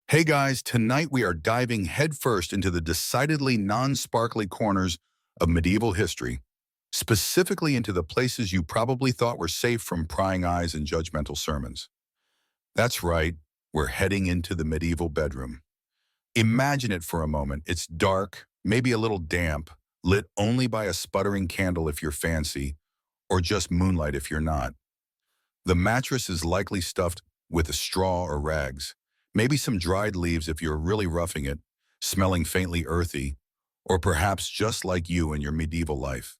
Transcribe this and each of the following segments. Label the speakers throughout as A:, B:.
A: Hey guys, tonight we are diving headfirst into the decidedly non-sparkly corners of medieval history, specifically into the places you probably thought were safe from prying eyes and judgmental sermons. That's right, we're heading into the medieval bedroom. Imagine it for a moment. It's dark, maybe a little damp, lit only by a sputtering candle if you're fancy, or just moonlight if you're not. The mattress is likely stuffed with a straw or rags, maybe some dried leaves if you're really roughing it, smelling faintly earthy, or perhaps just like you in your medieval life.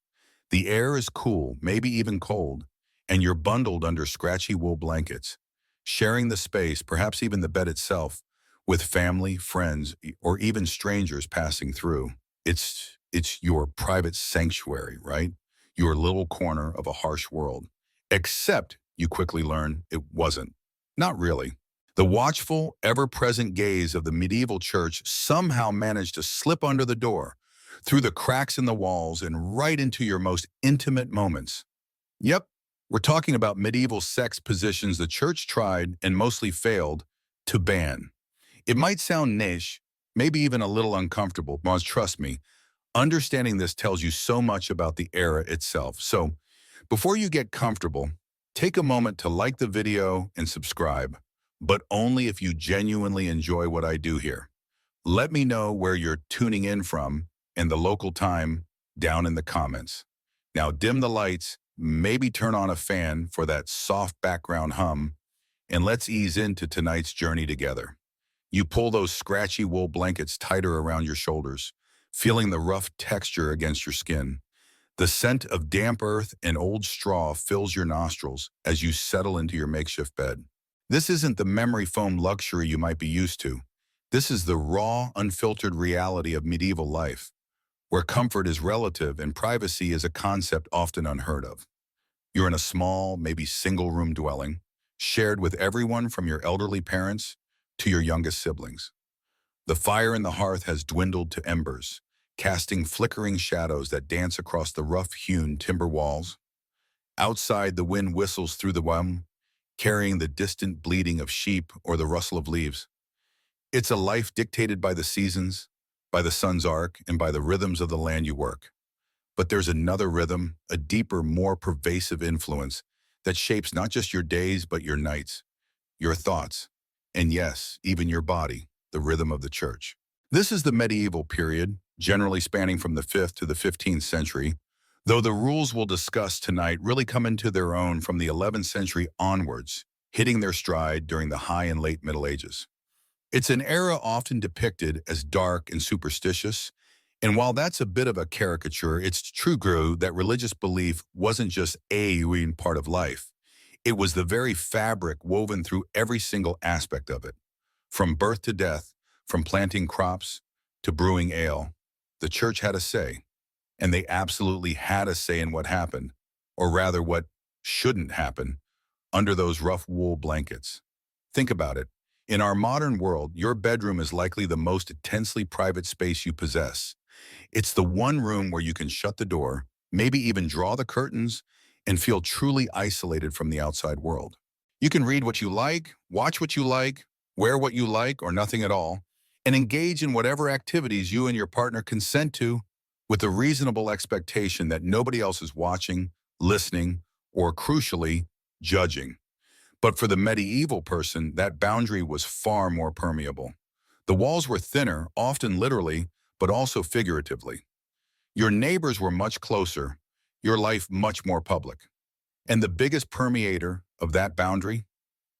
A: The air is cool, maybe even cold, and you're bundled under scratchy wool blankets, sharing the space, perhaps even the bed itself, with family, friends, or even strangers passing through. It's your private sanctuary, right? Your little corner of a harsh world. Except you quickly learn it wasn't. Not really. The watchful, ever-present gaze of the medieval church somehow managed to slip under the door, through the cracks in the walls and right into your most intimate moments. Yep, we're talking about medieval sex positions the church tried and mostly failed to ban. It might sound niche, maybe even a little uncomfortable, but trust me, understanding this tells you so much about the era itself. So, before you get comfortable, take a moment to like the video and subscribe, but only if you genuinely enjoy what I do here. Let me know where you're tuning in from and the local time down in the comments. Now dim the lights, maybe turn on a fan for that soft background hum, and let's ease into tonight's journey together. You pull those scratchy wool blankets tighter around your shoulders, feeling the rough texture against your skin. The scent of damp earth and old straw fills your nostrils as you settle into your makeshift bed. This isn't the memory foam luxury you might be used to. This is the raw, unfiltered reality of medieval life, where comfort is relative and privacy is a concept often unheard of. You're in a small, maybe single-room dwelling, shared with everyone from your elderly parents to your youngest siblings. The fire in the hearth has dwindled to embers, casting flickering shadows that dance across the rough-hewn timber walls. Outside, the wind whistles through the wem, carrying the distant bleating of sheep or the rustle of leaves. It's a life dictated by the seasons, by the sun's arc, and by the rhythms of the land you work. But there's another rhythm, a deeper, more pervasive influence that shapes not just your days, but your nights, your thoughts, and yes, even your body, the rhythm of the church. This is the medieval period, generally spanning from the 5th to the 15th century, though the rules we'll discuss tonight really come into their own from the 11th century onwards, hitting their stride during the High and Late Middle Ages. It's an era often depicted as dark and superstitious, and while that's a bit of a caricature, it's true that religious belief wasn't just a part of life. It was the very fabric woven through every single aspect of it. From birth to death, from planting crops to brewing ale, the church had a say, and they absolutely had a say in what happened, or rather what shouldn't happen, under those rough wool blankets. Think about it. In our modern world, your bedroom is likely the most intensely private space you possess. It's the one room where you can shut the door, maybe even draw the curtains, and feel truly isolated from the outside world. You can read what you like, watch what you like, wear what you like or nothing at all, and engage in whatever activities you and your partner consent to with a reasonable expectation that nobody else is watching, listening, or crucially, judging. But for the medieval person, that boundary was far more permeable. The walls were thinner, often literally, but also figuratively. Your neighbors were much closer, your life much more public. And the biggest permeator of that boundary?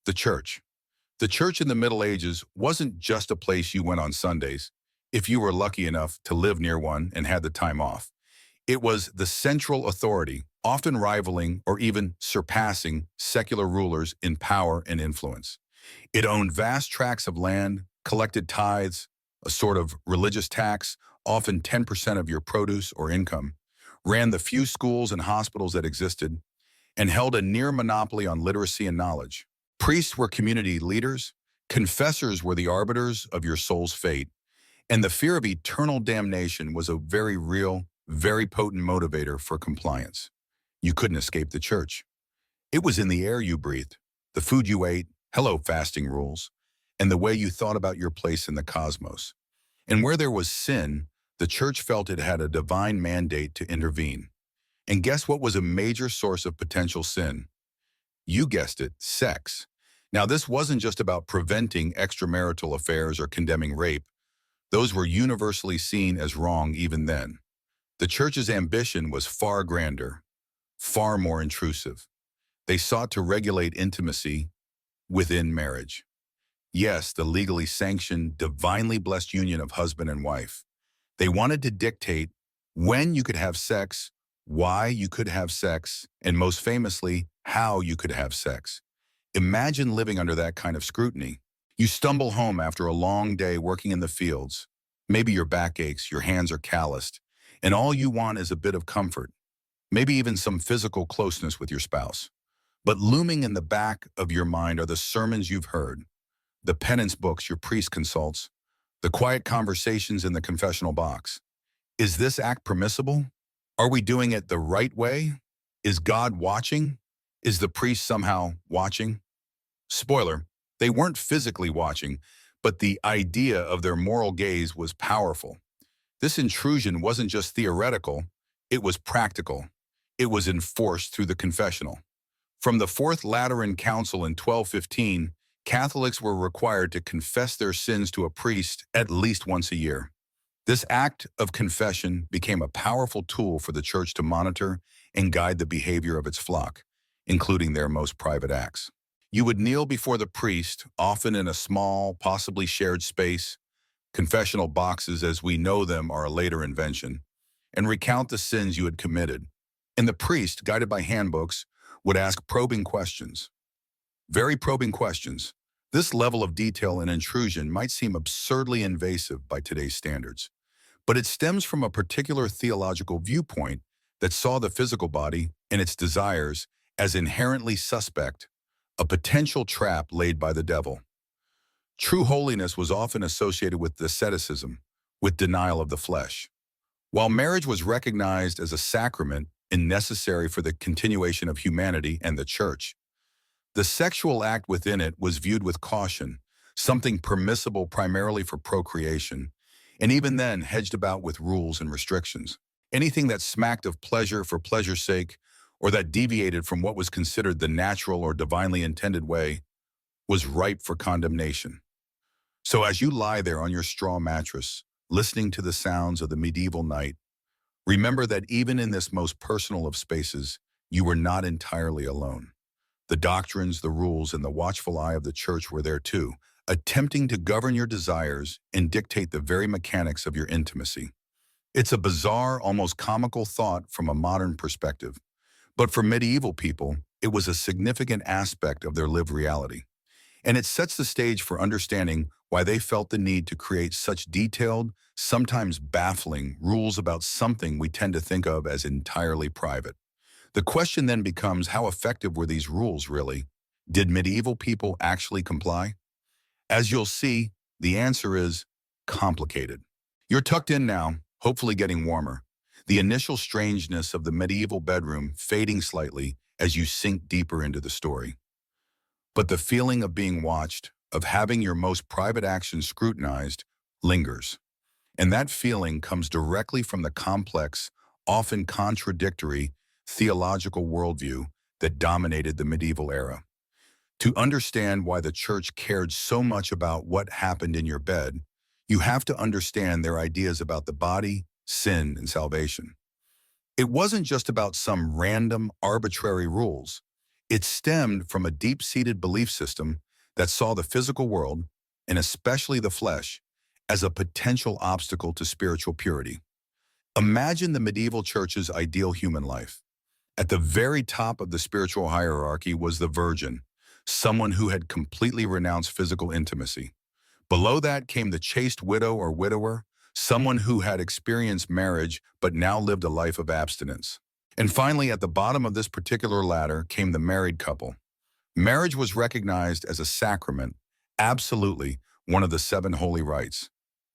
A: The church. The church in the Middle Ages wasn't just a place you went on Sundays, if you were lucky enough to live near one and had the time off. It was the central authority, often rivaling or even surpassing secular rulers in power and influence. It owned vast tracts of land, collected tithes, a sort of religious tax, often 10% of your produce or income, ran the few schools and hospitals that existed, and held a near monopoly on literacy and knowledge. Priests were community leaders, confessors were the arbiters of your soul's fate, and the fear of eternal damnation was a very real, very potent motivator for compliance. You couldn't escape the church. It was in the air you breathed, the food you ate, hello fasting rules, and the way you thought about your place in the cosmos. And where there was sin, the church felt it had a divine mandate to intervene. And guess what was a major source of potential sin? You guessed it, sex. Now, this wasn't just about preventing extramarital affairs or condemning rape. Those were universally seen as wrong even then. The church's ambition was far grander, far more intrusive. They sought to regulate intimacy within marriage. Yes, the legally sanctioned, divinely blessed union of husband and wife. They wanted to dictate when you could have sex, why you could have sex, and most famously, how you could have sex. Imagine living under that kind of scrutiny. You stumble home after a long day working in the fields. Maybe your back aches, your hands are calloused, and all you want is a bit of comfort, maybe even some physical closeness with your spouse. But looming in the back of your mind are the sermons you've heard, the penance books your priest consults, the quiet conversations in the confessional box. Is this act permissible? Are we doing it the right way? Is God watching? Is the priest somehow watching? Spoiler, they weren't physically watching, but the idea of their moral gaze was powerful. This intrusion wasn't just theoretical, it was practical. It was enforced through the confessional. From the Fourth Lateran Council in 1215, Catholics were required to confess their sins to a priest at least once a year. This act of confession became a powerful tool for the church to monitor and guide the behavior of its flock, including their most private acts. You would kneel before the priest, often in a small, possibly shared space. Confessional boxes as we know them are a later invention, and recount the sins you had committed. And the priest, guided by handbooks, would ask probing questions. Very probing questions. This level of detail and intrusion might seem absurdly invasive by today's standards, but it stems from a particular theological viewpoint that saw the physical body and its desires as inherently suspect, a potential trap laid by the devil. True holiness was often associated with asceticism, with denial of the flesh. While marriage was recognized as a sacrament and necessary for the continuation of humanity and the church, the sexual act within it was viewed with caution, something permissible primarily for procreation, and even then hedged about with rules and restrictions. Anything that smacked of pleasure for pleasure's sake, or that deviated from what was considered the natural or divinely intended way, was ripe for condemnation. So as you lie there on your straw mattress, listening to the sounds of the medieval night, remember that even in this most personal of spaces, you were not entirely alone. The doctrines, the rules, and the watchful eye of the church were there too, attempting to govern your desires and dictate the very mechanics of your intimacy. It's a bizarre, almost comical thought from a modern perspective, but for medieval people, it was a significant aspect of their lived reality. And it sets the stage for understanding why they felt the need to create such detailed, sometimes baffling, rules about something we tend to think of as entirely private. The question then becomes, how effective were these rules really? Did medieval people actually comply? As you'll see, the answer is complicated. You're tucked in now, hopefully getting warmer. The initial strangeness of the medieval bedroom fading slightly as you sink deeper into the story. But the feeling of being watched, of having your most private actions scrutinized, lingers. And that feeling comes directly from the complex, often contradictory, theological worldview that dominated the medieval era. To understand why the church cared so much about what happened in your bed, you have to understand their ideas about the body, sin, and salvation. It wasn't just about some random, arbitrary rules. It stemmed from a deep-seated belief system that saw the physical world, and especially the flesh, as a potential obstacle to spiritual purity. Imagine the medieval church's ideal human life. At the very top of the spiritual hierarchy was the virgin, someone who had completely renounced physical intimacy. Below that came the chaste widow or widower, someone who had experienced marriage but now lived a life of abstinence. And finally, at the bottom of this particular ladder came the married couple. Marriage was recognized as a sacrament, absolutely one of the 7 holy rites.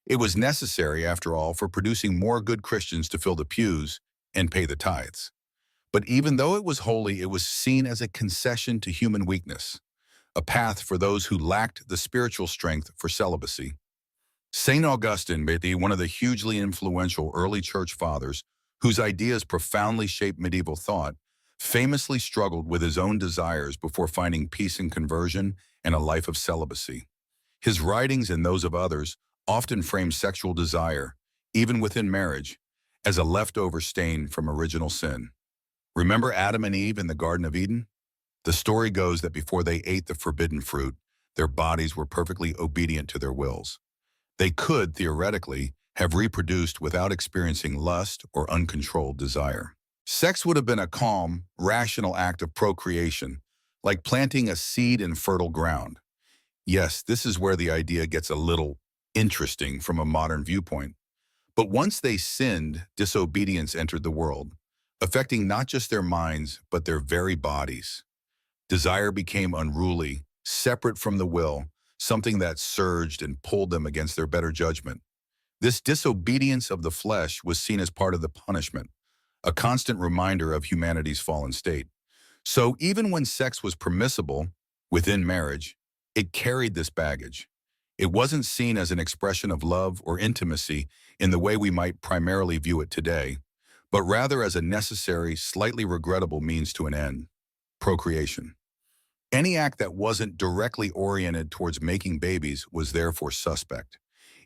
A: It was necessary, after all, for producing more good Christians to fill the pews and pay the tithes. But even though it was holy, it was seen as a concession to human weakness, a path for those who lacked the spiritual strength for celibacy. St. Augustine, maybe one of the hugely influential early church fathers, whose ideas profoundly shaped medieval thought, famously struggled with his own desires before finding peace in conversion and a life of celibacy. His writings and those of others often frame sexual desire, even within marriage, as a leftover stain from original sin. Remember Adam and Eve in the Garden of Eden? The story goes that before they ate the forbidden fruit, their bodies were perfectly obedient to their wills. They could, theoretically, have reproduced without experiencing lust or uncontrolled desire. Sex would have been a calm, rational act of procreation, like planting a seed in fertile ground. Yes, this is where the idea gets a little interesting from a modern viewpoint. But once they sinned, disobedience entered the world, affecting not just their minds, but their very bodies. Desire became unruly, separate from the will, something that surged and pulled them against their better judgment. This disobedience of the flesh was seen as part of the punishment, a constant reminder of humanity's fallen state. So even when sex was permissible within marriage, it carried this baggage. It wasn't seen as an expression of love or intimacy in the way we might primarily view it today, but rather as a necessary, slightly regrettable means to an end: procreation. Any act that wasn't directly oriented towards making babies was therefore suspect.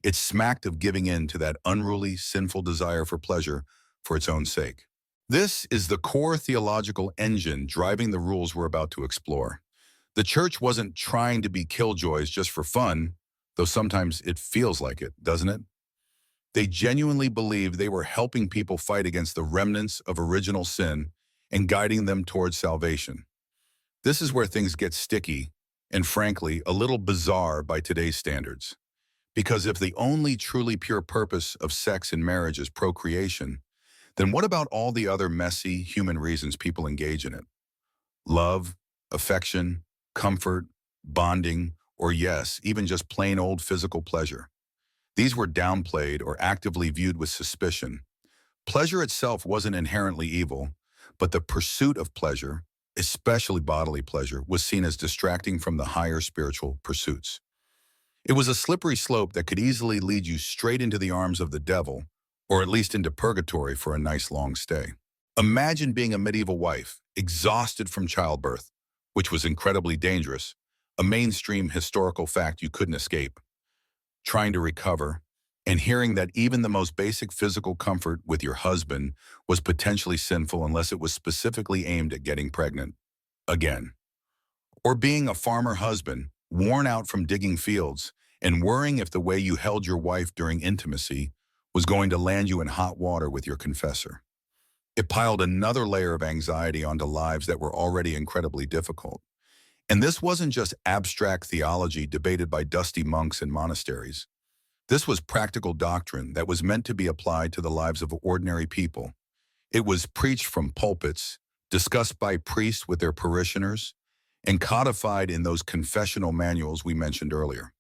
A: It smacked of giving in to that unruly, sinful desire for pleasure for its own sake. This is the core theological engine driving the rules we're about to explore. The church wasn't trying to be killjoys just for fun, though sometimes it feels like it, doesn't it? They genuinely believed they were helping people fight against the remnants of original sin and guiding them towards salvation. This is where things get sticky and, frankly, a little bizarre by today's standards. Because if the only truly pure purpose of sex in marriage is procreation, then what about all the other messy human reasons people engage in it? Love, affection, comfort, bonding, or yes, even just plain old physical pleasure. These were downplayed or actively viewed with suspicion. Pleasure itself wasn't inherently evil, but the pursuit of pleasure, especially bodily pleasure, was seen as distracting from the higher spiritual pursuits. It was a slippery slope that could easily lead you straight into the arms of the devil, or at least into purgatory for a nice long stay. Imagine being a medieval wife, exhausted from childbirth, which was incredibly dangerous, a mainstream historical fact you couldn't escape, trying to recover, and hearing that even the most basic physical comfort with your husband was potentially sinful unless it was specifically aimed at getting pregnant. Again. Or being a farmer husband, worn out from digging fields, and worrying if the way you held your wife during intimacy was going to land you in hot water with your confessor. It piled another layer of anxiety onto lives that were already incredibly difficult. And this wasn't just abstract theology debated by dusty monks in monasteries. This was practical doctrine that was meant to be applied to the lives of ordinary people. It was preached from pulpits, discussed by priests with their parishioners, and codified in those confessional manuals we mentioned earlier.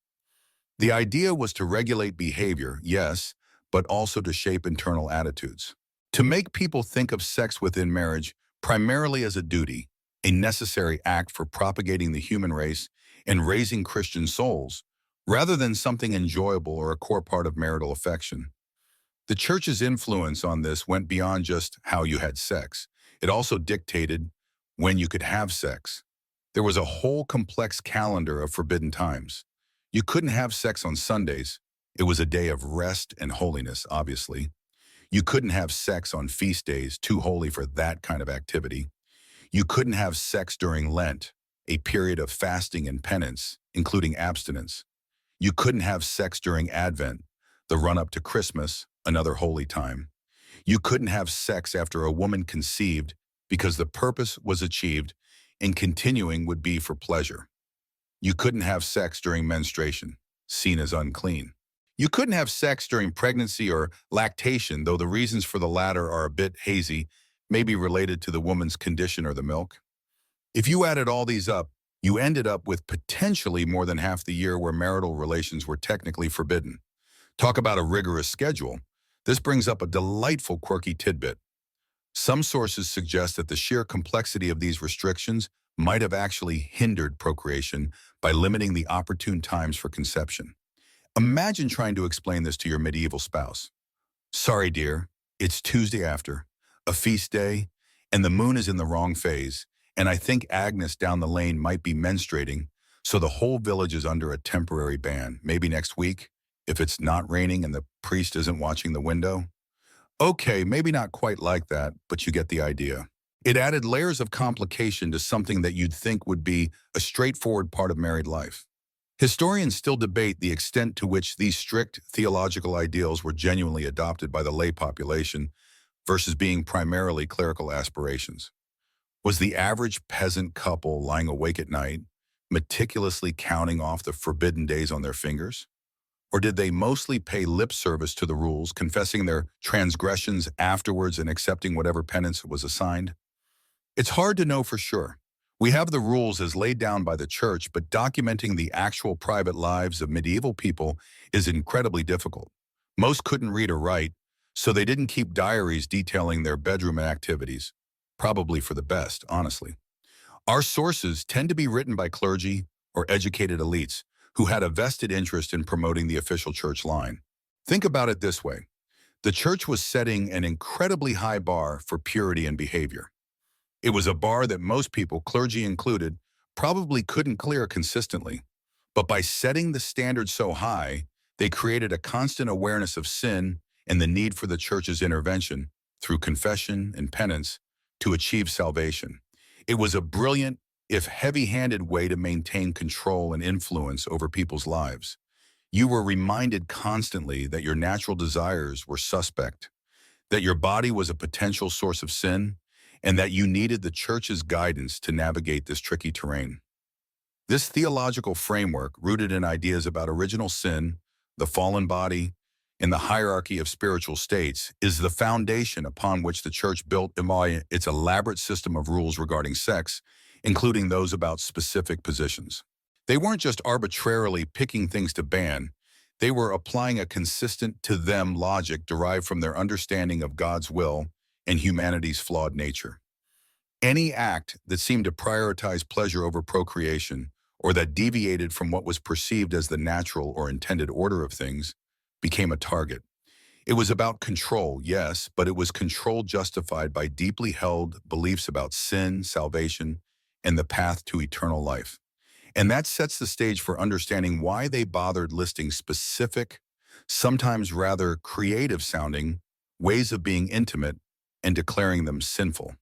A: The idea was to regulate behavior, yes, but also to shape internal attitudes. To make people think of sex within marriage primarily as a duty, a necessary act for propagating the human race and raising Christian souls, rather than something enjoyable or a core part of marital affection. The church's influence on this went beyond just how you had sex. It also dictated when you could have sex. There was a whole complex calendar of forbidden times. You couldn't have sex on Sundays. It was a day of rest and holiness, obviously. You couldn't have sex on feast days, too holy for that kind of activity. You couldn't have sex during Lent, a period of fasting and penance, including abstinence. You couldn't have sex during Advent, the run-up to Christmas, another holy time. You couldn't have sex after a woman conceived because the purpose was achieved and continuing would be for pleasure. You couldn't have sex during menstruation, seen as unclean. You couldn't have sex during pregnancy or lactation, though the reasons for the latter are a bit hazy, maybe related to the woman's condition or the milk. If you added all these up, you ended up with potentially more than half the year where marital relations were technically forbidden. Talk about a rigorous schedule. This brings up a delightful quirky tidbit. Some sources suggest that the sheer complexity of these restrictions might have actually hindered procreation by limiting the opportune times for conception. Imagine trying to explain this to your medieval spouse. Sorry, dear, it's Tuesday after, a feast day, and the moon is in the wrong phase, and I think Agnes down the lane might be menstruating, so the whole village is under a temporary ban. Maybe next week, if it's not raining and the priest isn't watching the window. Okay, maybe not quite like that, but you get the idea. It added layers of complication to something that you'd think would be a straightforward part of married life. Historians still debate the extent to which these strict theological ideals were genuinely adopted by the lay population versus being primarily clerical aspirations. Was the average peasant couple lying awake at night, meticulously counting off the forbidden days on their fingers? Or did they mostly pay lip service to the rules, confessing their transgressions afterwards and accepting whatever penance was assigned? It's hard to know for sure. We have the rules as laid down by the church, but documenting the actual private lives of medieval people is incredibly difficult. Most couldn't read or write, so they didn't keep diaries detailing their bedroom activities. Probably for the best, honestly. Our sources tend to be written by clergy or educated elites who had a vested interest in promoting the official church line. Think about it this way. The church was setting an incredibly high bar for purity and behavior. It was a bar that most people, clergy included, probably couldn't clear consistently. But by setting the standard so high, they created a constant awareness of sin and the need for the church's intervention through confession and penance to achieve salvation. It was a brilliant, if heavy-handed way to maintain control and influence over people's lives. You were reminded constantly that your natural desires were suspect, that your body was a potential source of sin, and that you needed the church's guidance to navigate this tricky terrain. This theological framework, rooted in ideas about original sin, the fallen body, and the hierarchy of spiritual states, is the foundation upon which the church built its elaborate system of rules regarding sex, including those about specific positions. They weren't just arbitrarily picking things to ban, they were applying a consistent to them logic derived from their understanding of God's will and humanity's flawed nature. Any act that seemed to prioritize pleasure over procreation, or that deviated from what was perceived as the natural or intended order of things, became a target. It was about control, yes, but it was control justified by deeply held beliefs about sin, salvation, and the path to eternal life. And that sets the stage for understanding why they bothered listing specific, sometimes rather creative-sounding, ways of being intimate and declaring them sinful,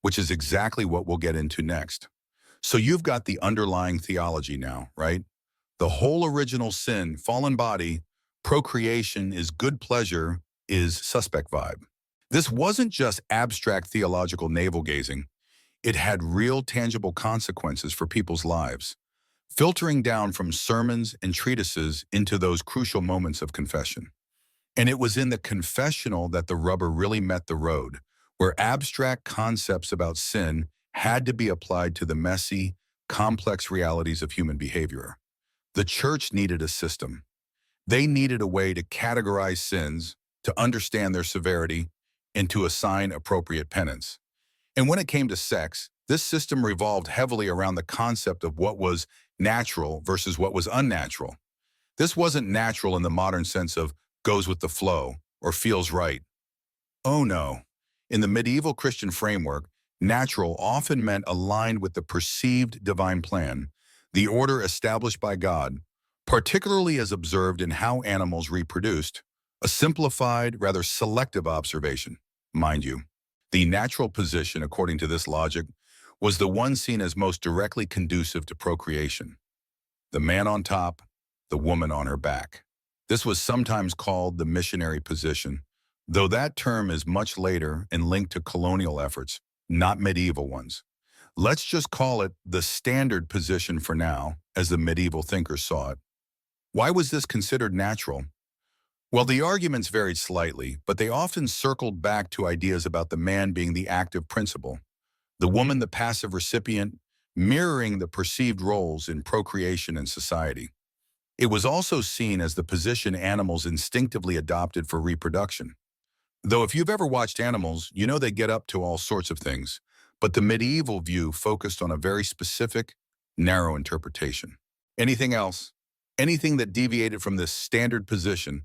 A: which is exactly what we'll get into next. So you've got the underlying theology now, right? The whole original sin, fallen body, procreation is good pleasure, is suspect vibe. This wasn't just abstract theological navel-gazing. It had real tangible consequences for people's lives, filtering down from sermons and treatises into those crucial moments of confession. And it was in the confessional that the rubber really met the road, where abstract concepts about sin had to be applied to the messy, complex realities of human behavior. The church needed a system. They needed a way to categorize sins, to understand their severity, and to assign appropriate penance. And when it came to sex, this system revolved heavily around the concept of what was natural versus what was unnatural. This wasn't natural in the modern sense of goes with the flow or feels right. Oh no. In the medieval Christian framework, natural often meant aligned with the perceived divine plan, the order established by God, particularly as observed in how animals reproduced, a simplified, rather selective observation, mind you. The natural position, according to this logic, was the one seen as most directly conducive to procreation. The man on top, the woman on her back. This was sometimes called the missionary position, though that term is much later and linked to colonial efforts, not medieval ones. Let's just call it the standard position for now, as the medieval thinkers saw it. Why was this considered natural? Well, the arguments varied slightly, but they often circled back to ideas about the man being the active principal, the woman the passive recipient, mirroring the perceived roles in procreation and society. It was also seen as the position animals instinctively adopted for reproduction. Though if you've ever watched animals, you know they get up to all sorts of things, But the medieval view focused on a very specific, narrow interpretation. Anything else, anything that deviated from this standard position,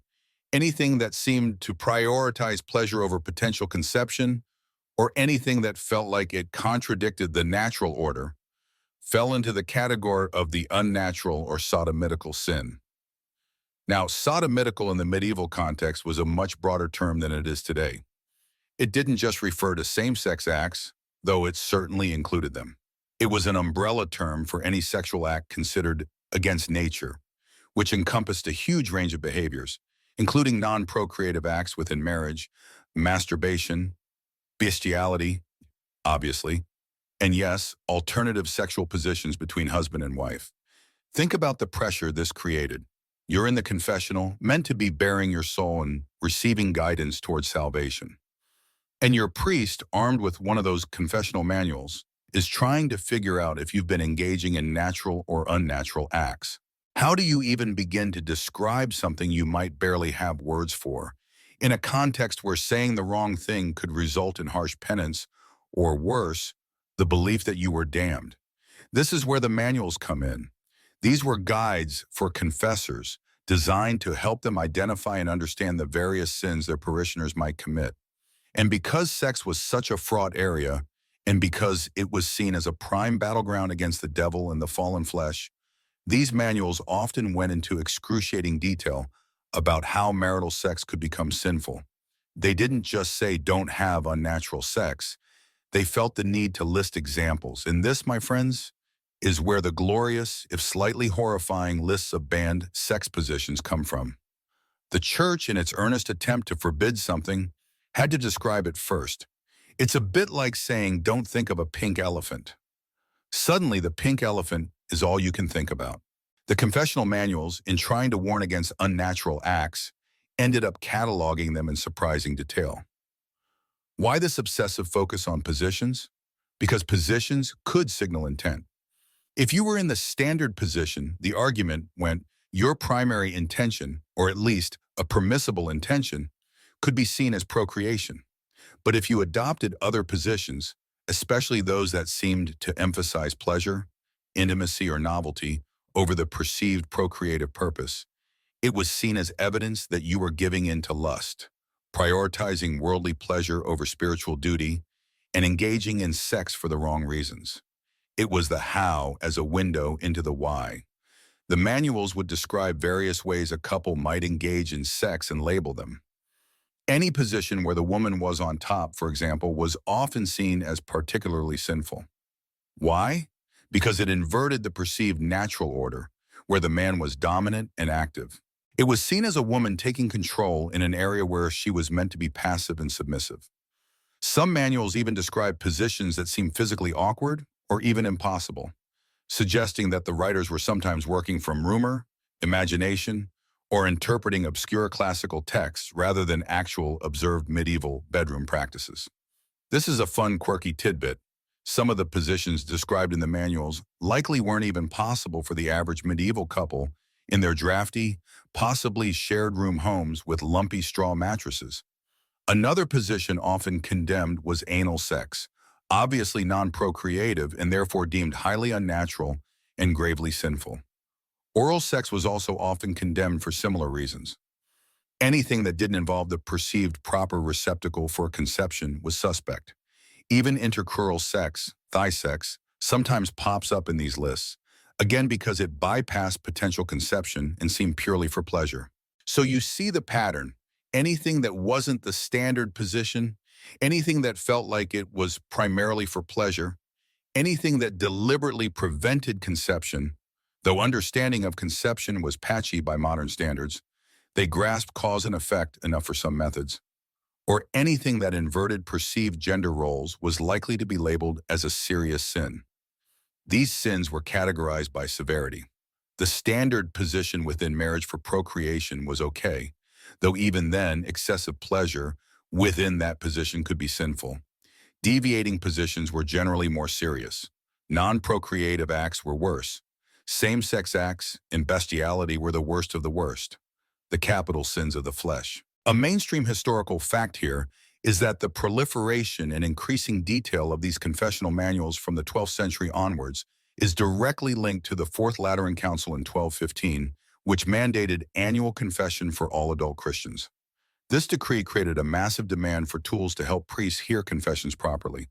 A: anything that seemed to prioritize pleasure over potential conception, or anything that felt like it contradicted the natural order, fell into the category of the unnatural or sodomitical sin. Now, sodomitical in the medieval context was a much broader term than it is today. It didn't just refer to same-sex acts, though it certainly included them. It was an umbrella term for any sexual act considered against nature, which encompassed a huge range of behaviors, including non-procreative acts within marriage, masturbation, bestiality, obviously, and yes, alternative sexual positions between husband and wife. Think about the pressure this created. You're in the confessional, meant to be bearing your soul and receiving guidance towards salvation. And your priest, armed with one of those confessional manuals, is trying to figure out if you've been engaging in natural or unnatural acts. How do you even begin to describe something you might barely have words for, in a context where saying the wrong thing could result in harsh penance, or worse, the belief that you were damned? This is where the manuals come in. These were guides for confessors, designed to help them identify and understand the various sins their parishioners might commit. And because sex was such a fraught area, and because it was seen as a prime battleground against the devil and the fallen flesh, these manuals often went into excruciating detail about how marital sex could become sinful. They didn't just say don't have unnatural sex. They felt the need to list examples. And this, my friends, is where the glorious, if slightly horrifying, lists of banned sex positions come from. The church, in its earnest attempt to forbid something, had to describe it first. It's a bit like saying, don't think of a pink elephant. Suddenly, the pink elephant is all you can think about. The confessional manuals, in trying to warn against unnatural acts, ended up cataloging them in surprising detail. Why this obsessive focus on positions? Because positions could signal intent. If you were in the standard position, the argument went, your primary intention, or at least a permissible intention, could be seen as procreation. But if you adopted other positions, especially those that seemed to emphasize pleasure, intimacy, or novelty over the perceived procreative purpose, it was seen as evidence that you were giving in to lust, prioritizing worldly pleasure over spiritual duty, and engaging in sex for the wrong reasons. It was the how as a window into the why. The manuals would describe various ways a couple might engage in sex and label them. Any position where the woman was on top, for example, was often seen as particularly sinful. Why? Because it inverted the perceived natural order, where the man was dominant and active. It was seen as a woman taking control in an area where she was meant to be passive and submissive. Some manuals even describe positions that seemed physically awkward or even impossible, suggesting that the writers were sometimes working from rumor, imagination, or interpreting obscure classical texts rather than actual observed medieval bedroom practices. This is a fun, quirky tidbit. Some of the positions described in the manuals likely weren't even possible for the average medieval couple in their drafty, possibly shared-room homes with lumpy straw mattresses. Another position often condemned was anal sex, obviously non-procreative and therefore deemed highly unnatural and gravely sinful. Oral sex was also often condemned for similar reasons. Anything that didn't involve the perceived proper receptacle for conception was suspect. Even intercrural sex, thigh sex, sometimes pops up in these lists, again because it bypassed potential conception and seemed purely for pleasure. So you see the pattern. Anything that wasn't the standard position, anything that felt like it was primarily for pleasure, anything that deliberately prevented conception, though understanding of conception was patchy by modern standards, they grasped cause and effect enough for some methods, or anything that inverted perceived gender roles was likely to be labeled as a serious sin. These sins were categorized by severity. The standard position within marriage for procreation was okay, though even then excessive pleasure within that position could be sinful. Deviating positions were generally more serious. Non-procreative acts were worse. Same-sex acts and bestiality were the worst of the worst, the capital sins of the flesh. A mainstream historical fact here is that the proliferation and increasing detail of these confessional manuals from the 12th century onwards is directly linked to the Fourth Lateran Council in 1215, which mandated annual confession for all adult Christians. This decree created a massive demand for tools to help priests hear confessions properly,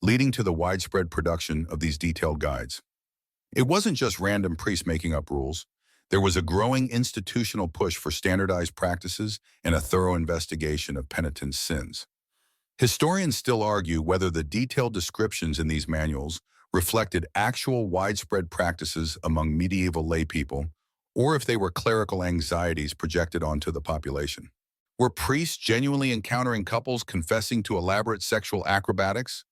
A: leading to the widespread production of these detailed guides. It wasn't just random priests making up rules. There was a growing institutional push for standardized practices and a thorough investigation of penitents' sins. Historians still argue whether the detailed descriptions in these manuals reflected actual widespread practices among medieval laypeople, or if they were clerical anxieties projected onto the population. Were priests genuinely encountering couples confessing to elaborate sexual acrobatics?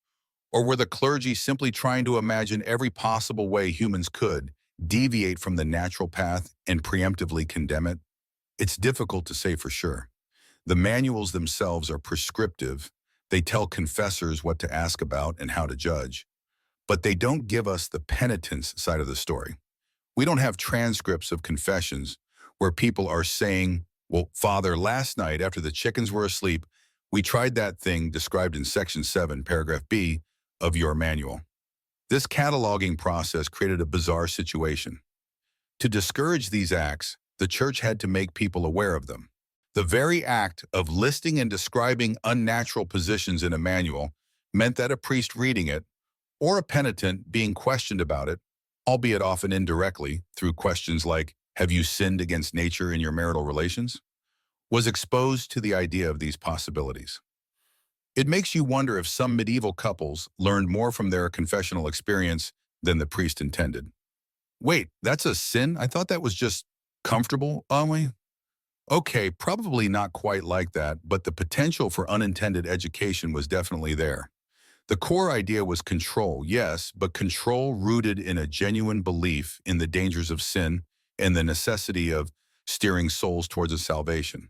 A: Or were the clergy simply trying to imagine every possible way humans could deviate from the natural path and preemptively condemn it? It's difficult to say for sure. The manuals themselves are prescriptive. They tell confessors what to ask about and how to judge. But they don't give us the penitence side of the story. We don't have transcripts of confessions where people are saying, well, Father, last night after the chickens were asleep, we tried that thing described in Section 7, Paragraph B of your manual. This cataloging process created a bizarre situation. To discourage these acts, the church had to make people aware of them. The very act of listing and describing unnatural positions in a manual meant that a priest reading it, or a penitent being questioned about it, albeit often indirectly through questions like, have you sinned against nature in your marital relations, was exposed to the idea of these possibilities. It makes you wonder if some medieval couples learned more from their confessional experience than the priest intended. Wait, that's a sin? I thought that was just comfortable, only? Okay, probably not quite like that, but the potential for unintended education was definitely there. The core idea was control, yes, but control rooted in a genuine belief in the dangers of sin and the necessity of steering souls towards a salvation.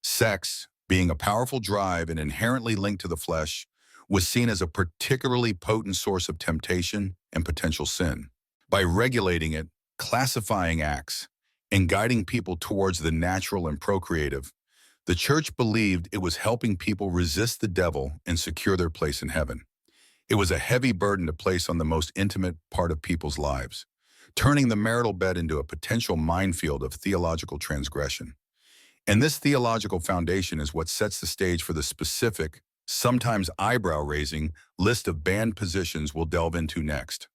A: Sex, being a powerful drive and inherently linked to the flesh, was seen as a particularly potent source of temptation and potential sin. By regulating it, classifying acts, and guiding people towards the natural and procreative, the church believed it was helping people resist the devil and secure their place in heaven. It was a heavy burden to place on the most intimate part of people's lives, turning the marital bed into a potential minefield of theological transgression. And this theological foundation is what sets the stage for the specific, sometimes eyebrow-raising, list of banned positions we'll delve into next.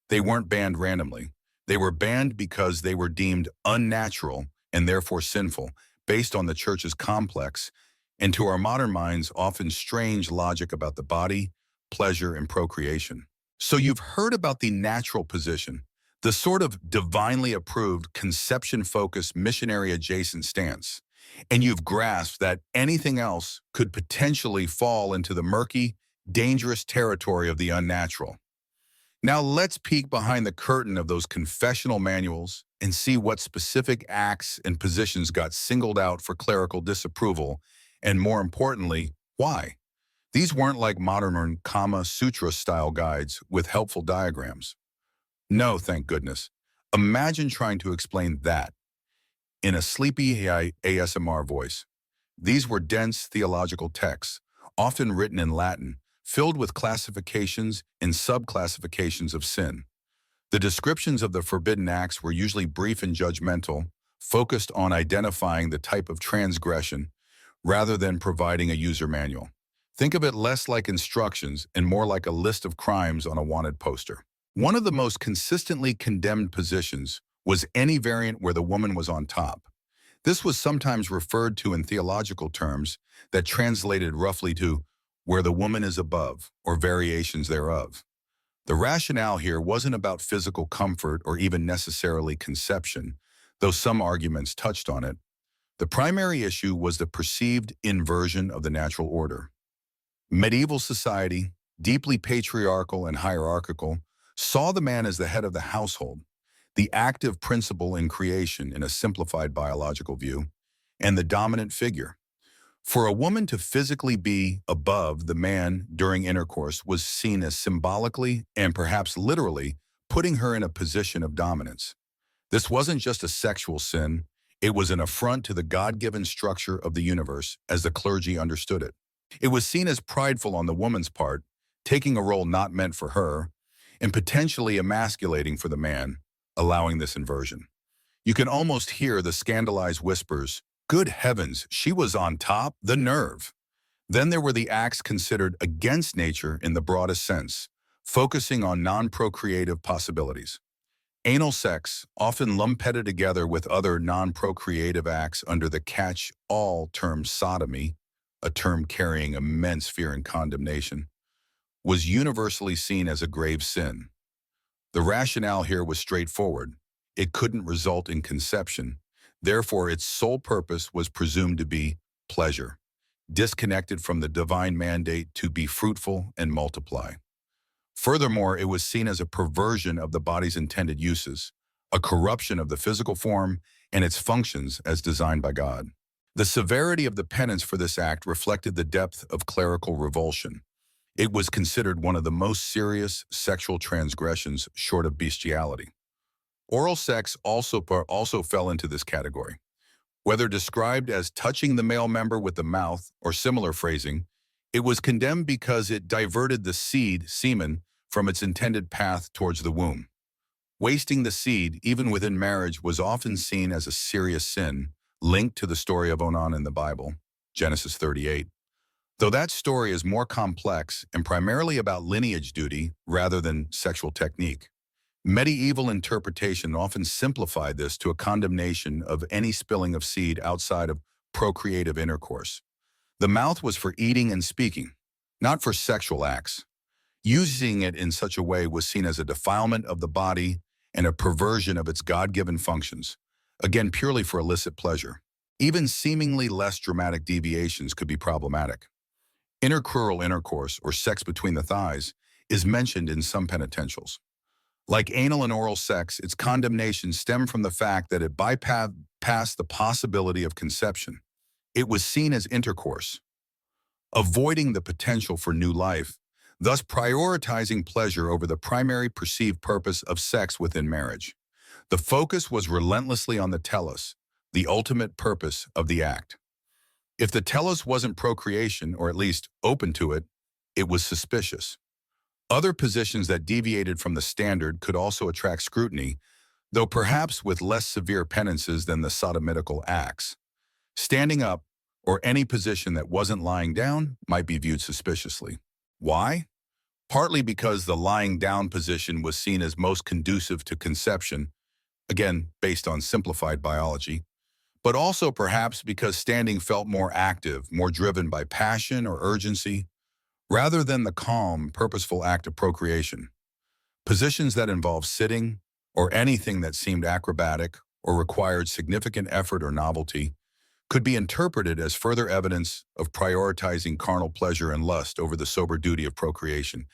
A: They weren't banned randomly. They were banned because they were deemed unnatural and therefore sinful, based on the church's complex, and to our modern minds, often strange logic about the body, pleasure, and procreation. So you've heard about the natural position, the sort of divinely approved, conception-focused, missionary-adjacent stance, and you've grasped that anything else could potentially fall into the murky, dangerous territory of the unnatural. Now let's peek behind the curtain of those confessional manuals and see what specific acts and positions got singled out for clerical disapproval, and more importantly, why. These weren't like modern Kama Sutra-style guides with helpful diagrams. No, thank goodness. Imagine trying to explain that in a sleepy ASMR voice. These were dense theological texts, often written in Latin, filled with classifications and subclassifications of sin. The descriptions of the forbidden acts were usually brief and judgmental, focused on identifying the type of transgression rather than providing a user manual. Think of it less like instructions and more like a list of crimes on a wanted poster. One of the most consistently condemned positions was any variant where the woman was on top. This was sometimes referred to in theological terms that translated roughly to where the woman is above, or variations thereof. The rationale here wasn't about physical comfort or even necessarily conception, though some arguments touched on it. The primary issue was the perceived inversion of the natural order. Medieval society, deeply patriarchal and hierarchical, saw the man as the head of the household, the active principle in creation in a simplified biological view, and the dominant figure. For a woman to physically be above the man during intercourse was seen as symbolically and perhaps literally putting her in a position of dominance. This wasn't just a sexual sin, it was an affront to the God-given structure of the universe as the clergy understood it. It was seen as prideful on the woman's part, taking a role not meant for her, and potentially emasculating for the man, allowing this inversion. You can almost hear the scandalized whispers, "Good heavens, she was on top, the nerve." Then there were the acts considered against nature in the broadest sense, focusing on non-procreative possibilities. Anal sex, often lumped together with other non-procreative acts under the catch-all term sodomy, a term carrying immense fear and condemnation, was universally seen as a grave sin. The rationale here was straightforward. It couldn't result in conception. Therefore, its sole purpose was presumed to be pleasure, disconnected from the divine mandate to be fruitful and multiply. Furthermore, it was seen as a perversion of the body's intended uses, a corruption of the physical form and its functions as designed by God. The severity of the penance for this act reflected the depth of clerical revulsion. It was considered one of the most serious sexual transgressions short of bestiality. Oral sex also fell into this category. Whether described as touching the male member with the mouth or similar phrasing, it was condemned because it diverted the semen, from its intended path towards the womb. Wasting the seed, even within marriage, was often seen as a serious sin, linked to the story of Onan in the Bible, Genesis 38. Though that story is more complex and primarily about lineage duty rather than sexual technique, medieval interpretation often simplified this to a condemnation of any spilling of seed outside of procreative intercourse. The mouth was for eating and speaking, not for sexual acts. Using it in such a way was seen as a defilement of the body and a perversion of its God-given functions, again purely for illicit pleasure. Even seemingly less dramatic deviations could be problematic. Intercrural intercourse, or sex between the thighs, is mentioned in some penitentials. Like anal and oral sex, its condemnation stemmed from the fact that it bypassed the possibility of conception. It was seen as intercourse, avoiding the potential for new life, thus prioritizing pleasure over the primary perceived purpose of sex within marriage. The focus was relentlessly on the telos, the ultimate purpose of the act. If the telos wasn't procreation, or at least open to it, it was suspicious. Other positions that deviated from the standard could also attract scrutiny, though perhaps with less severe penances than the sodomitical acts. Standing up, or any position that wasn't lying down, might be viewed suspiciously. Why? Partly because the lying down position was seen as most conducive to conception, again, based on simplified biology, but also perhaps because standing felt more active, more driven by passion or urgency, rather than the calm, purposeful act of procreation. Positions that involved sitting, or anything that seemed acrobatic or required significant effort or novelty, could be interpreted as further evidence of prioritizing carnal pleasure and lust over the sober duty of procreation.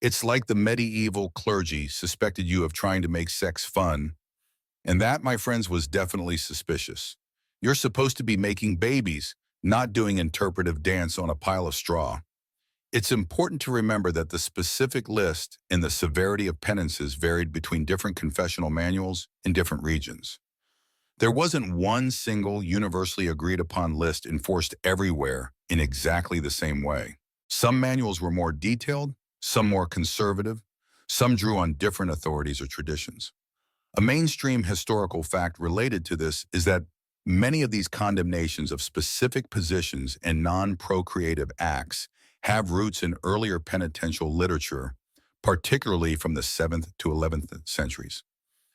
A: It's like the medieval clergy suspected you of trying to make sex fun, and that, my friends, was definitely suspicious. You're supposed to be making babies, not doing interpretive dance on a pile of straw. It's important to remember that the specific list and the severity of penances varied between different confessional manuals in different regions. There wasn't one single universally agreed upon list enforced everywhere in exactly the same way. Some manuals were more detailed, some more conservative, some drew on different authorities or traditions. A mainstream historical fact related to this is that many of these condemnations of specific positions and non-procreative acts have roots in earlier penitential literature, particularly from the 7th to 11th centuries.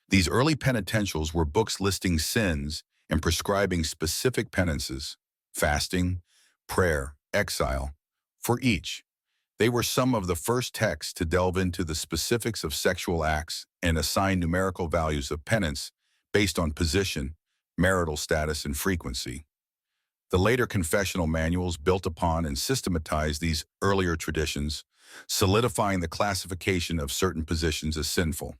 A: These early penitentials were books listing sins and prescribing specific penances, fasting, prayer, exile, for each. They were some of the first texts to delve into the specifics of sexual acts and assign numerical values of penance based on position, marital status, and frequency. The later confessional manuals built upon and systematized these earlier traditions, solidifying the classification of certain positions as sinful.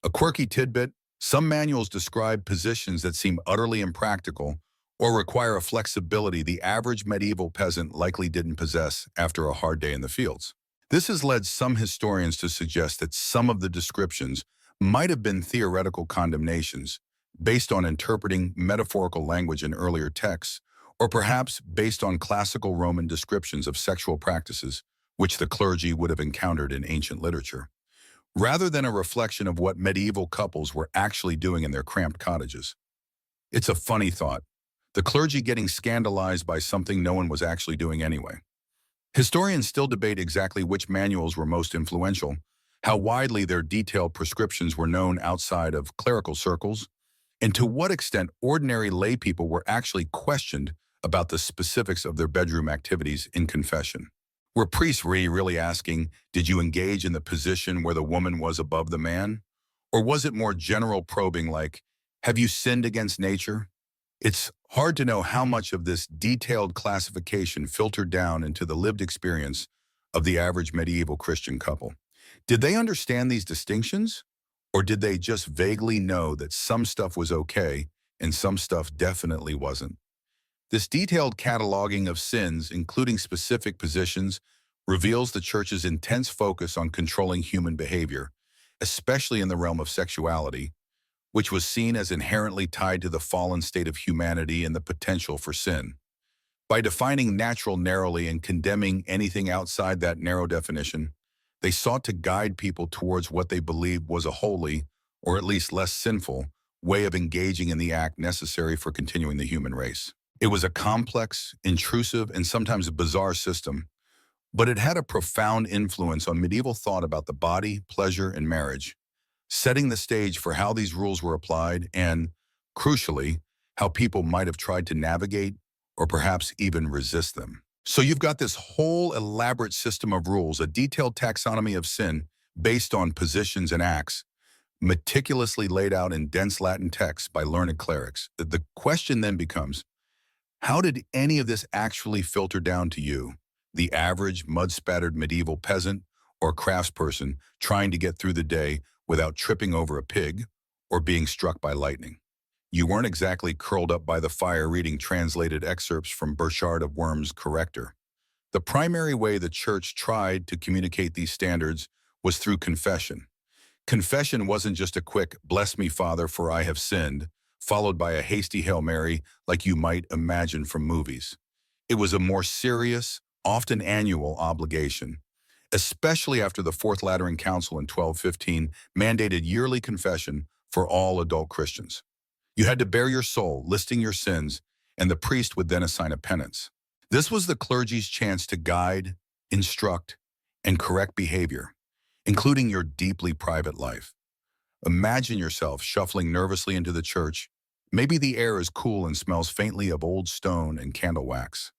A: A quirky tidbit: some manuals describe positions that seem utterly impractical or require a flexibility the average medieval peasant likely didn't possess after a hard day in the fields. This has led some historians to suggest that some of the descriptions might have been theoretical condemnations based on interpreting metaphorical language in earlier texts, or perhaps based on classical Roman descriptions of sexual practices, which the clergy would have encountered in ancient literature, rather than a reflection of what medieval couples were actually doing in their cramped cottages. It's a funny thought, the clergy getting scandalized by something no one was actually doing anyway. Historians still debate exactly which manuals were most influential, how widely their detailed prescriptions were known outside of clerical circles, and to what extent ordinary laypeople were actually questioned about the specifics of their bedroom activities in confession. Were priests really asking, did you engage in the position where the woman was above the man? Or was it more general probing like, have you sinned against nature? It's hard to know how much of this detailed classification filtered down into the lived experience of the average medieval Christian couple. Did they understand these distinctions? Or did they just vaguely know that some stuff was okay and some stuff definitely wasn't? This detailed cataloging of sins, including specific positions, reveals the Church's intense focus on controlling human behavior, especially in the realm of sexuality, which was seen as inherently tied to the fallen state of humanity and the potential for sin. By defining natural narrowly and condemning anything outside that narrow definition, they sought to guide people towards what they believed was a holy, or at least less sinful, way of engaging in the act necessary for continuing the human race. It was a complex, intrusive, and sometimes bizarre system, but it had a profound influence on medieval thought about the body, pleasure, and marriage, setting the stage for how these rules were applied and, crucially, how people might have tried to navigate or perhaps even resist them. So you've got this whole elaborate system of rules, a detailed taxonomy of sin based on positions and acts, meticulously laid out in dense Latin texts by learned clerics. The question then becomes, how did any of this actually filter down to you, the average mud-spattered medieval peasant or craftsperson trying to get through the day without tripping over a pig or being struck by lightning? You weren't exactly curled up by the fire reading translated excerpts from Burchard of Worms' Corrector. The primary way the Church tried to communicate these standards was through confession. Confession wasn't just a quick, "Bless me, Father, for I have sinned," followed by a hasty Hail Mary like you might imagine from movies. It was a more serious, often annual obligation, especially after the Fourth Lateran Council in 1215 mandated yearly confession for all adult Christians. You had to bare your soul, listing your sins, and the priest would then assign a penance. This was the clergy's chance to guide, instruct, and correct behavior, including your deeply private life. Imagine yourself shuffling nervously into the church. Maybe the air is cool and smells faintly of old stone and candle wax.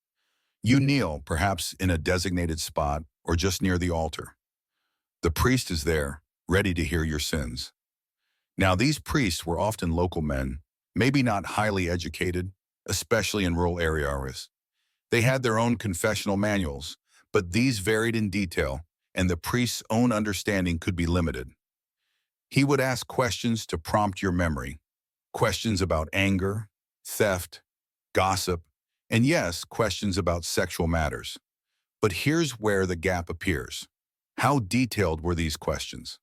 A: You kneel, perhaps in a designated spot or just near the altar. The priest is there, ready to hear your sins. Now, these priests were often local men, maybe not highly educated, especially in rural areas. They had their own confessional manuals, but these varied in detail, and the priest's own understanding could be limited. He would ask questions to prompt your memory, questions about anger, theft, gossip, and yes, questions about sexual matters. But here's where the gap appears. How detailed were these questions?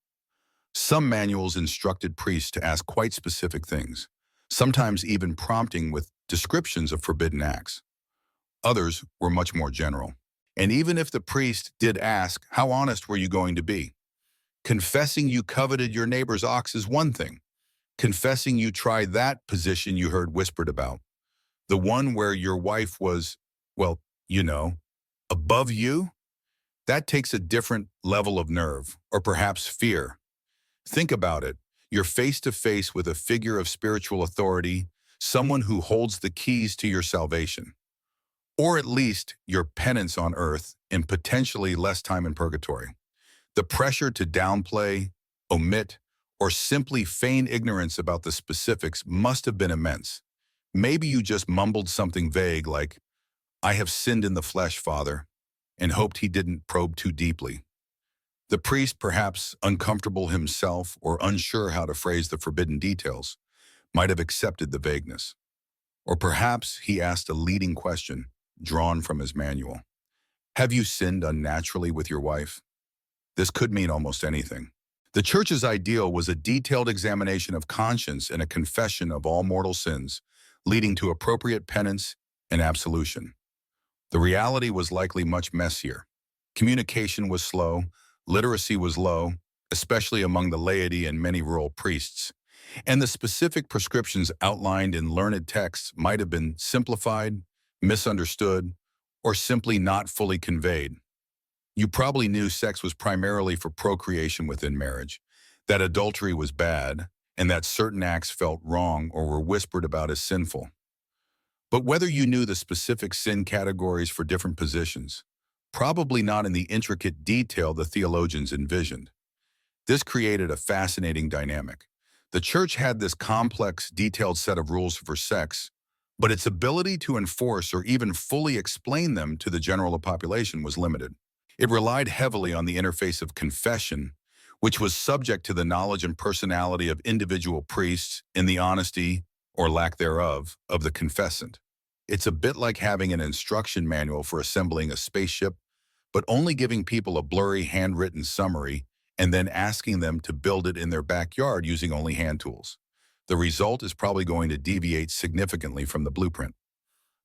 A: Some manuals instructed priests to ask quite specific things, sometimes even prompting with descriptions of forbidden acts. Others were much more general. And even if the priest did ask, how honest were you going to be? Confessing you coveted your neighbor's ox is one thing. Confessing you tried that position you heard whispered about, the one where your wife was, well, above you, that takes a different level of nerve, or perhaps fear. Think about it. You're face to face with a figure of spiritual authority, someone who holds the keys to your salvation, or at least your penance on earth and potentially less time in purgatory. The pressure to downplay, omit, or simply feign ignorance about the specifics must have been immense. Maybe you just mumbled something vague like, "I have sinned in the flesh, Father," and hoped he didn't probe too deeply. The priest, perhaps uncomfortable himself or unsure how to phrase the forbidden details, might have accepted the vagueness. Or perhaps he asked a leading question, drawn from his manual. Have you sinned unnaturally with your wife? This could mean almost anything. The Church's ideal was a detailed examination of conscience and a confession of all mortal sins, leading to appropriate penance and absolution. The reality was likely much messier. Communication was slow, literacy was low, especially among the laity and many rural priests, and the specific prescriptions outlined in learned texts might have been simplified, misunderstood, or simply not fully conveyed. You probably knew sex was primarily for procreation within marriage, that adultery was bad, and that certain acts felt wrong or were whispered about as sinful. But whether you knew the specific sin categories for different positions, probably not in the intricate detail the theologians envisioned. This created a fascinating dynamic. The church had this complex, detailed set of rules for sex, but its ability to enforce or even fully explain them to the general population was limited. It relied heavily on the interface of confession, which was subject to the knowledge and personality of individual priests and the honesty, or lack thereof, of the confessant. It's a bit like having an instruction manual for assembling a spaceship, but only giving people a blurry handwritten summary and then asking them to build it in their backyard using only hand tools. The result is probably going to deviate significantly from the blueprint.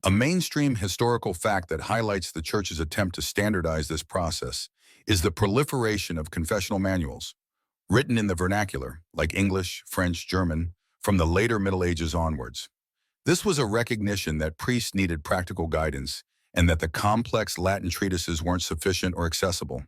A: A mainstream historical fact that highlights the church's attempt to standardize this process is the proliferation of confessional manuals, written in the vernacular, like English, French, German, from the later Middle Ages onwards. This was a recognition that priests needed practical guidance and that the complex Latin treatises weren't sufficient or accessible.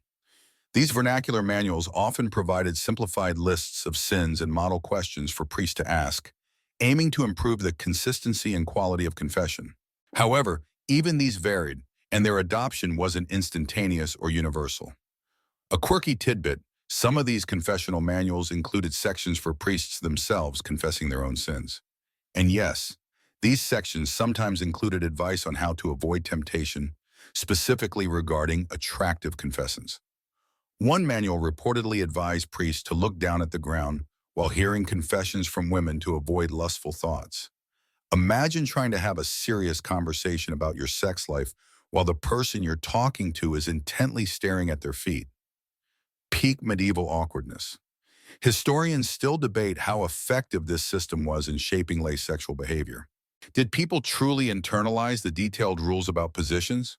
A: These vernacular manuals often provided simplified lists of sins and model questions for priests to ask, aiming to improve the consistency and quality of confession. However, even these varied, and their adoption wasn't instantaneous or universal. A quirky tidbit, some of these confessional manuals included sections for priests themselves confessing their own sins. And yes, these sections sometimes included advice on how to avoid temptation, specifically regarding attractive confessants. One manual reportedly advised priests to look down at the ground while hearing confessions from women to avoid lustful thoughts. Imagine trying to have a serious conversation about your sex life while the person you're talking to is intently staring at their feet. Peak medieval awkwardness. Historians still debate how effective this system was in shaping lay sexual behavior. Did people truly internalize the detailed rules about positions?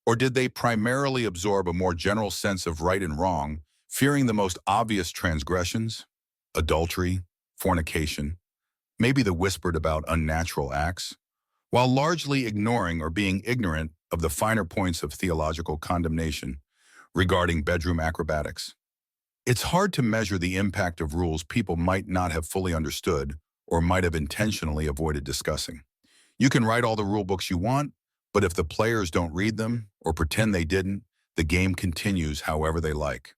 A: Or did they primarily absorb a more general sense of right and wrong, fearing the most obvious transgressions? Adultery, fornication, maybe the whispered about unnatural acts, while largely ignoring or being ignorant of the finer points of theological condemnation regarding bedroom acrobatics. It's hard to measure the impact of rules people might not have fully understood or might have intentionally avoided discussing. You can write all the rule books you want, but if the players don't read them or pretend they didn't, the game continues however they like.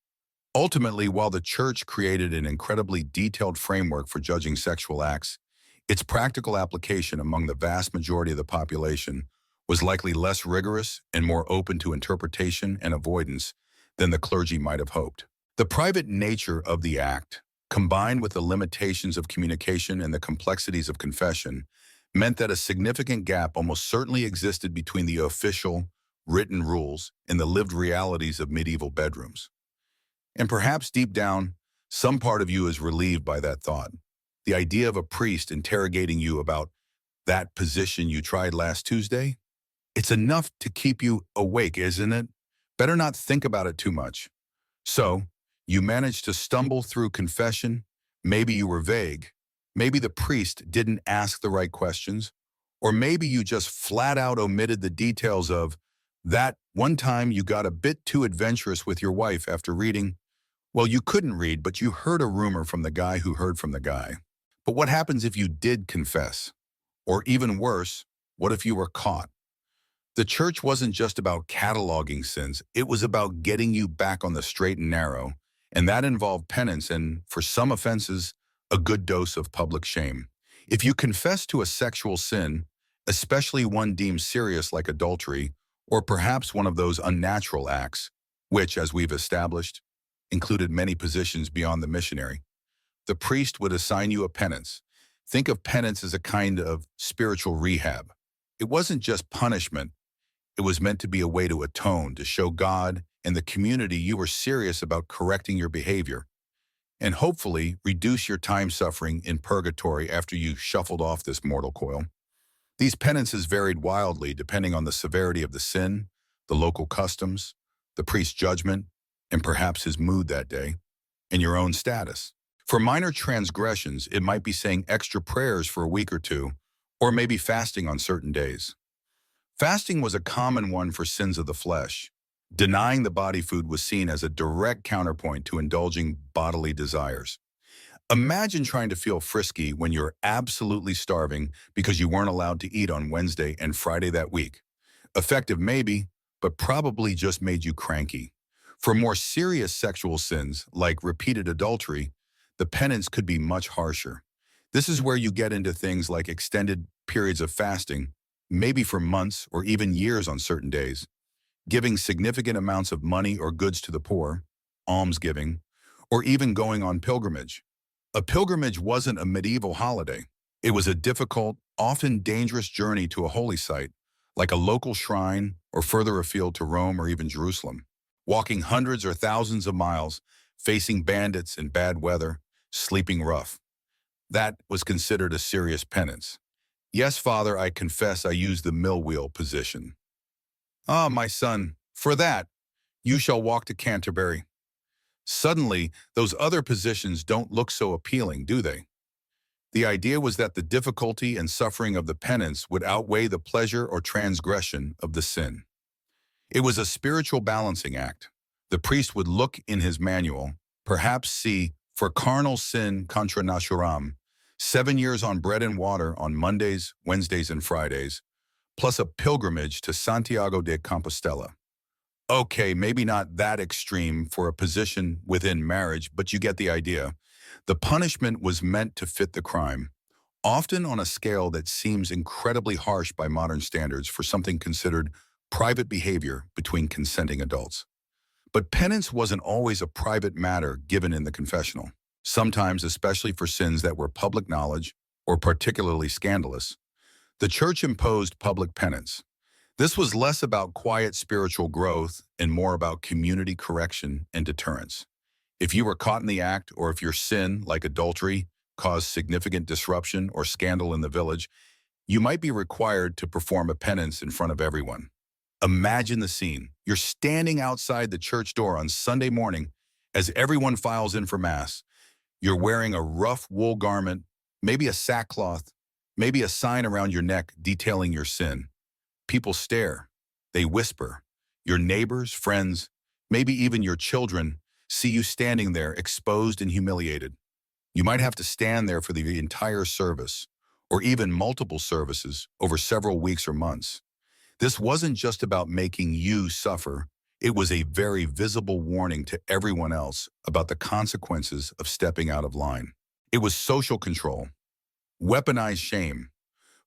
A: Ultimately, while the church created an incredibly detailed framework for judging sexual acts, its practical application among the vast majority of the population was likely less rigorous and more open to interpretation and avoidance than the clergy might have hoped. The private nature of the act, combined with the limitations of communication and the complexities of confession, meant that a significant gap almost certainly existed between the official, written rules and the lived realities of medieval bedrooms. And perhaps deep down, some part of you is relieved by that thought. The idea of a priest interrogating you about that position you tried last Tuesday? It's enough to keep you awake, isn't it? Better not think about it too much. So, you managed to stumble through confession. Maybe you were vague. Maybe the priest didn't ask the right questions. Or maybe you just flat out omitted the details of that one time you got a bit too adventurous with your wife after reading. Well, you couldn't read, but you heard a rumor from the guy who heard from the guy. But what happens if you did confess? Or even worse, what if you were caught? The church wasn't just about cataloging sins, it was about getting you back on the straight and narrow, and that involved penance and, for some offenses, a good dose of public shame. If you confess to a sexual sin, especially one deemed serious like adultery, or perhaps one of those unnatural acts, which, as we've established, included many positions beyond the missionary, the priest would assign you a penance. Think of penance as a kind of spiritual rehab. It wasn't just punishment. It was meant to be a way to atone, to show God and the community you were serious about correcting your behavior, and hopefully reduce your time suffering in purgatory after you shuffled off this mortal coil. These penances varied wildly depending on the severity of the sin, the local customs, the priest's judgment, and perhaps his mood that day, and your own status. For minor transgressions, it might be saying extra prayers for a week or two, or maybe fasting on certain days. Fasting was a common one for sins of the flesh. Denying the body food was seen as a direct counterpoint to indulging bodily desires. Imagine trying to feel frisky when you're absolutely starving because you weren't allowed to eat on Wednesday and Friday that week. Effective maybe, but probably just made you cranky. For more serious sexual sins, like repeated adultery, the penance could be much harsher. This is where you get into things like extended periods of fasting, maybe for months or even years on certain days, giving significant amounts of money or goods to the poor, almsgiving, or even going on pilgrimage. A pilgrimage wasn't a medieval holiday. It was a difficult, often dangerous journey to a holy site, like a local shrine or further afield to Rome or even Jerusalem. Walking hundreds or thousands of miles, facing bandits in bad weather, sleeping rough. That was considered a serious penance. Yes, Father, I confess I used the mill wheel position. Ah, my son, for that, you shall walk to Canterbury. Suddenly, those other positions don't look so appealing, do they? The idea was that the difficulty and suffering of the penance would outweigh the pleasure or transgression of the sin. It was a spiritual balancing act. The priest would look in his manual, perhaps see, for carnal sin contra naturam, 7 years on bread and water on Mondays, Wednesdays, and Fridays, plus a pilgrimage to Santiago de Compostela. Okay, maybe not that extreme for a position within marriage, but you get the idea. The punishment was meant to fit the crime, often on a scale that seems incredibly harsh by modern standards for something considered private behavior between consenting adults. But penance wasn't always a private matter given in the confessional. Sometimes, especially for sins that were public knowledge or particularly scandalous, the church imposed public penance. This was less about quiet spiritual growth and more about community correction and deterrence. If you were caught in the act, or if your sin, like adultery, caused significant disruption or scandal in the village, you might be required to perform a penance in front of everyone. Imagine the scene. You're standing outside the church door on Sunday morning as everyone files in for Mass. You're wearing a rough wool garment, maybe a sackcloth, maybe a sign around your neck detailing your sin. People stare. They whisper. Your neighbors, friends, maybe even your children see you standing there exposed and humiliated. You might have to stand there for the entire service, or even multiple services over several weeks or months. This wasn't just about making you suffer. It was a very visible warning to everyone else about the consequences of stepping out of line. It was social control, weaponized shame.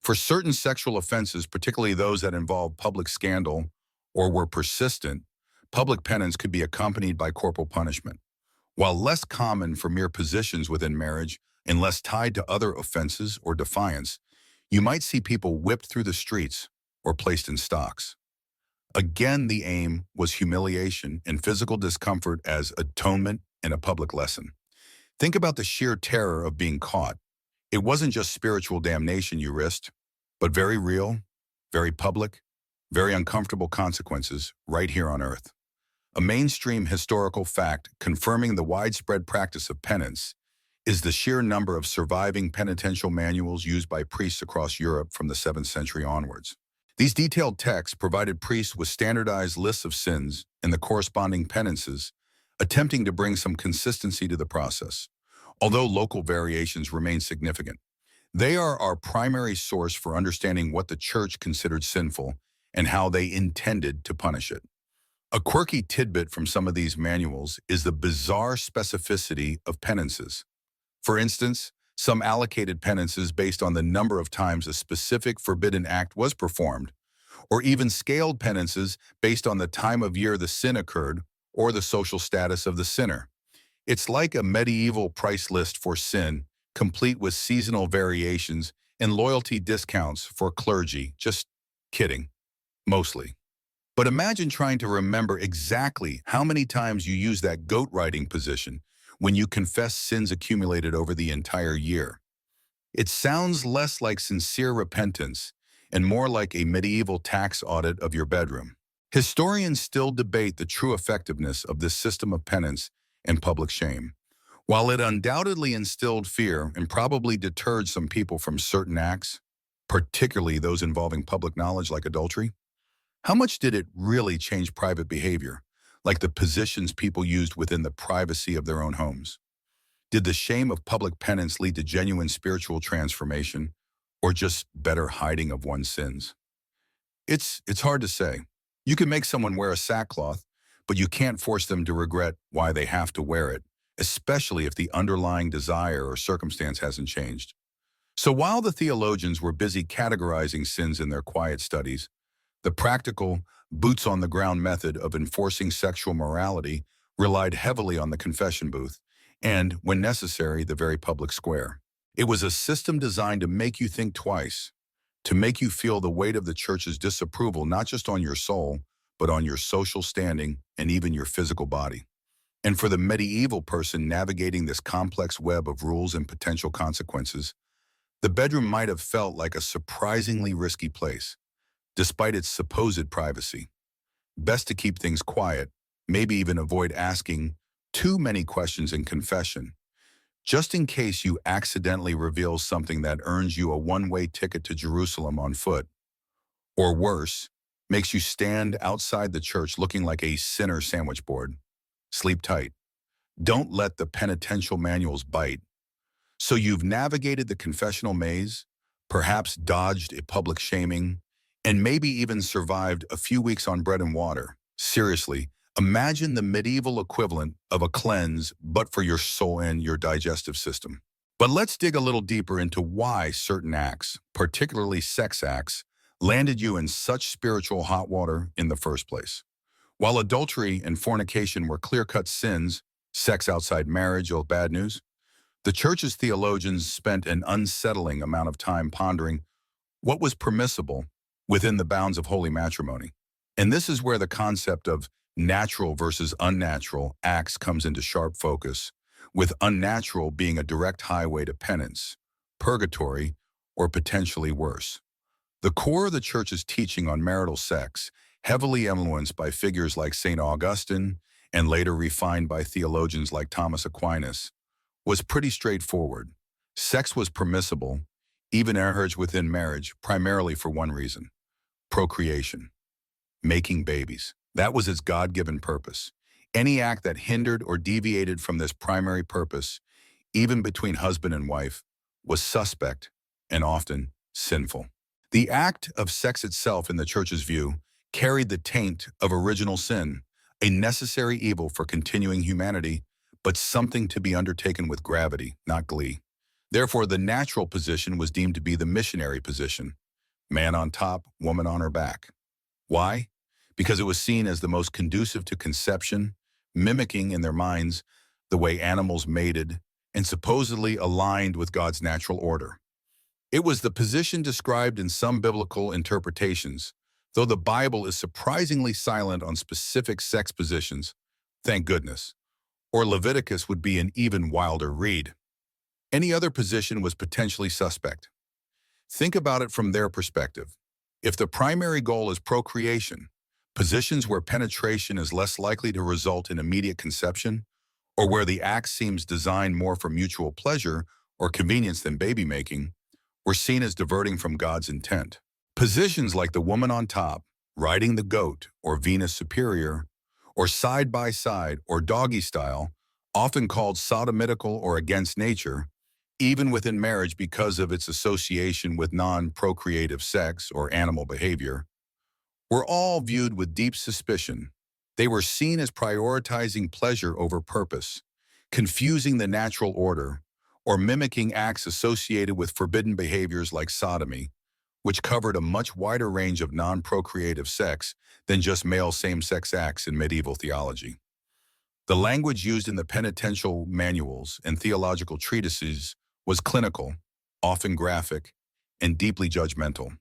A: For certain sexual offenses, particularly those that involved public scandal or were persistent, public penance could be accompanied by corporal punishment. While less common for mere positions within marriage and less tied to other offenses or defiance, you might see people whipped through the streets or placed in stocks. Again, the aim was humiliation and physical discomfort as atonement and a public lesson. Think about the sheer terror of being caught. It wasn't just spiritual damnation you risked, but very real, very public, very uncomfortable consequences right here on earth. A mainstream historical fact confirming the widespread practice of penance is the sheer number of surviving penitential manuals used by priests across Europe from the 7th century onwards. These detailed texts provided priests with standardized lists of sins and the corresponding penances, attempting to bring some consistency to the process. Although local variations remain significant, they are our primary source for understanding what the church considered sinful and how they intended to punish it. A quirky tidbit from some of these manuals is the bizarre specificity of penances. For instance, some allocated penances based on the number of times a specific forbidden act was performed, or even scaled penances based on the time of year the sin occurred or the social status of the sinner. It's like a medieval price list for sin, complete with seasonal variations and loyalty discounts for clergy. Just kidding, mostly. But imagine trying to remember exactly how many times you use that goat riding position when you confess sins accumulated over the entire year. It sounds less like sincere repentance and more like a medieval tax audit of your bedroom. Historians still debate the true effectiveness of this system of penance and public shame. While it undoubtedly instilled fear and probably deterred some people from certain acts, particularly those involving public knowledge like adultery, how much did it really change private behavior, like the positions people used within the privacy of their own homes? Did the shame of public penance lead to genuine spiritual transformation, or just better hiding of one's sins? It's hard to say. You can make someone wear a sackcloth, but you can't force them to regret why they have to wear it, especially if the underlying desire or circumstance hasn't changed. So while the theologians were busy categorizing sins in their quiet studies, the practical, boots-on-the-ground method of enforcing sexual morality relied heavily on the confession booth and, when necessary, the very public square. It was a system designed to make you think twice, to make you feel the weight of the church's disapproval not just on your soul, but on your social standing and even your physical body. And for the medieval person navigating this complex web of rules and potential consequences, the bedroom might have felt like a surprisingly risky place, despite its supposed privacy. Best to keep things quiet, maybe even avoid asking too many questions in confession, just in case you accidentally reveal something that earns you a one-way ticket to Jerusalem on foot, or worse, makes you stand outside the church looking like a sinner sandwich board. Sleep tight. Don't let the penitential manuals bite. So you've navigated the confessional maze, perhaps dodged a public shaming, and maybe even survived a few weeks on bread and water. Seriously, imagine the medieval equivalent of a cleanse, but for your soul and your digestive system. But let's dig a little deeper into why certain acts, particularly sex acts, landed you in such spiritual hot water in the first place. While adultery and fornication were clear-cut sins, sex outside marriage is bad news, the church's theologians spent an unsettling amount of time pondering what was permissible within the bounds of holy matrimony. And this is where the concept of natural versus unnatural acts comes into sharp focus, with unnatural being a direct highway to penance, purgatory, or potentially worse. The core of the church's teaching on marital sex, heavily influenced by figures like St. Augustine and later refined by theologians like Thomas Aquinas, was pretty straightforward. Sex was permissible, even marriage within marriage, primarily for one reason: procreation, making babies. That was its God-given purpose. Any act that hindered or deviated from this primary purpose, even between husband and wife, was suspect and often sinful. The act of sex itself, in the church's view, carried the taint of original sin, a necessary evil for continuing humanity, but something to be undertaken with gravity, not glee. Therefore, the natural position was deemed to be the missionary position: man on top, woman on her back. Why? Because it was seen as the most conducive to conception, mimicking in their minds the way animals mated, and supposedly aligned with God's natural order. It was the position described in some biblical interpretations, though the Bible is surprisingly silent on specific sex positions, thank goodness, or Leviticus would be an even wilder read. Any other position was potentially suspect. Think about it from their perspective. If the primary goal is procreation, positions where penetration is less likely to result in immediate conception, or where the act seems designed more for mutual pleasure or convenience than baby-making, were seen as diverting from God's intent. Positions like the woman on top, riding the goat or Venus superior, or side-by-side or doggy style, often called sodomitical or against nature, even within marriage because of its association with non-procreative sex or animal behavior, were all viewed with deep suspicion. They were seen as prioritizing pleasure over purpose, confusing the natural order, or mimicking acts associated with forbidden behaviors like sodomy, which covered a much wider range of non-procreative sex than just male same-sex acts in medieval theology. The language used in the penitential manuals and theological treatises was clinical, often graphic, and deeply judgmental.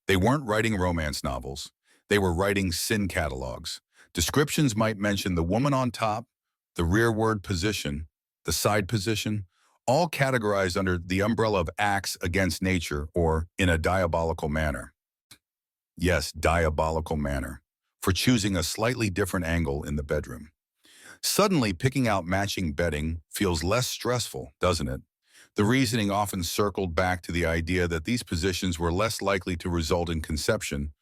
A: They weren't writing romance novels. They were writing sin catalogs. Descriptions might mention the woman on top, the rearward position, the side position, all categorized under the umbrella of acts against nature or in a diabolical manner. yes, diabolical manner, for choosing a slightly different angle in the bedroom. Suddenly, picking out matching bedding feels less stressful, doesn't it? The reasoning often circled back to the idea that these positions were less likely to result in conception,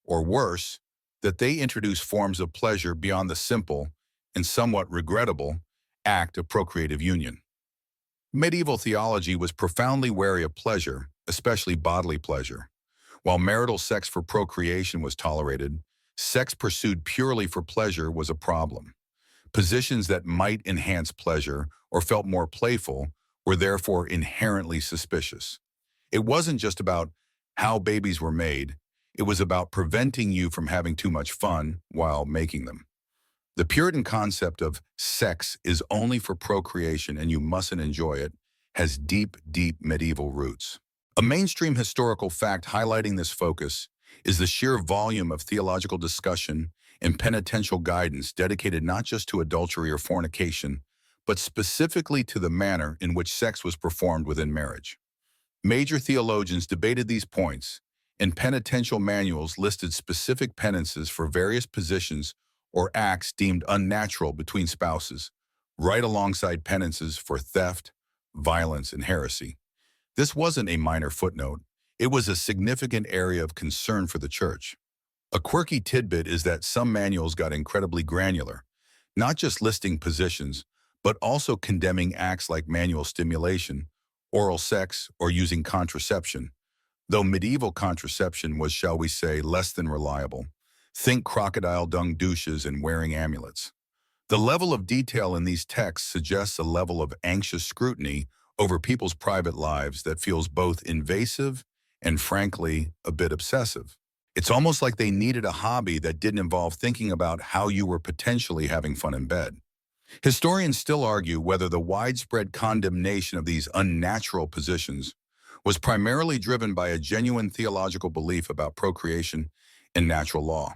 A: or worse, that they introduce forms of pleasure beyond the simple and somewhat regrettable act of procreative union. Medieval theology was profoundly wary of pleasure, especially bodily pleasure. While marital sex for procreation was tolerated, sex pursued purely for pleasure was a problem. Positions that might enhance pleasure or felt more playful were therefore inherently suspicious. It wasn't just about how babies were made, it was about preventing you from having too much fun while making them. The Puritan concept of sex is only for procreation and you mustn't enjoy it has deep, deep medieval roots. A mainstream historical fact highlighting this focus is the sheer volume of theological discussion and penitential guidance dedicated not just to adultery or fornication, but specifically to the manner in which sex was performed within marriage. Major theologians debated these points, and penitential manuals listed specific penances for various positions or acts deemed unnatural between spouses, right alongside penances for theft, violence, and heresy. This wasn't a minor footnote. It was a significant area of concern for the church. A quirky tidbit is that some manuals got incredibly granular, not just listing positions, but also condemning acts like manual stimulation, oral sex, or using contraception, though medieval contraception was, shall we say, less than reliable. Think crocodile dung douches and wearing amulets. The level of detail in these texts suggests a level of anxious scrutiny over people's private lives that feels both invasive and, frankly, a bit obsessive. It's almost like they needed a hobby that didn't involve thinking about how you were potentially having fun in bed. Historians still argue whether the widespread condemnation of these unnatural positions was primarily driven by a genuine theological belief about procreation and natural law,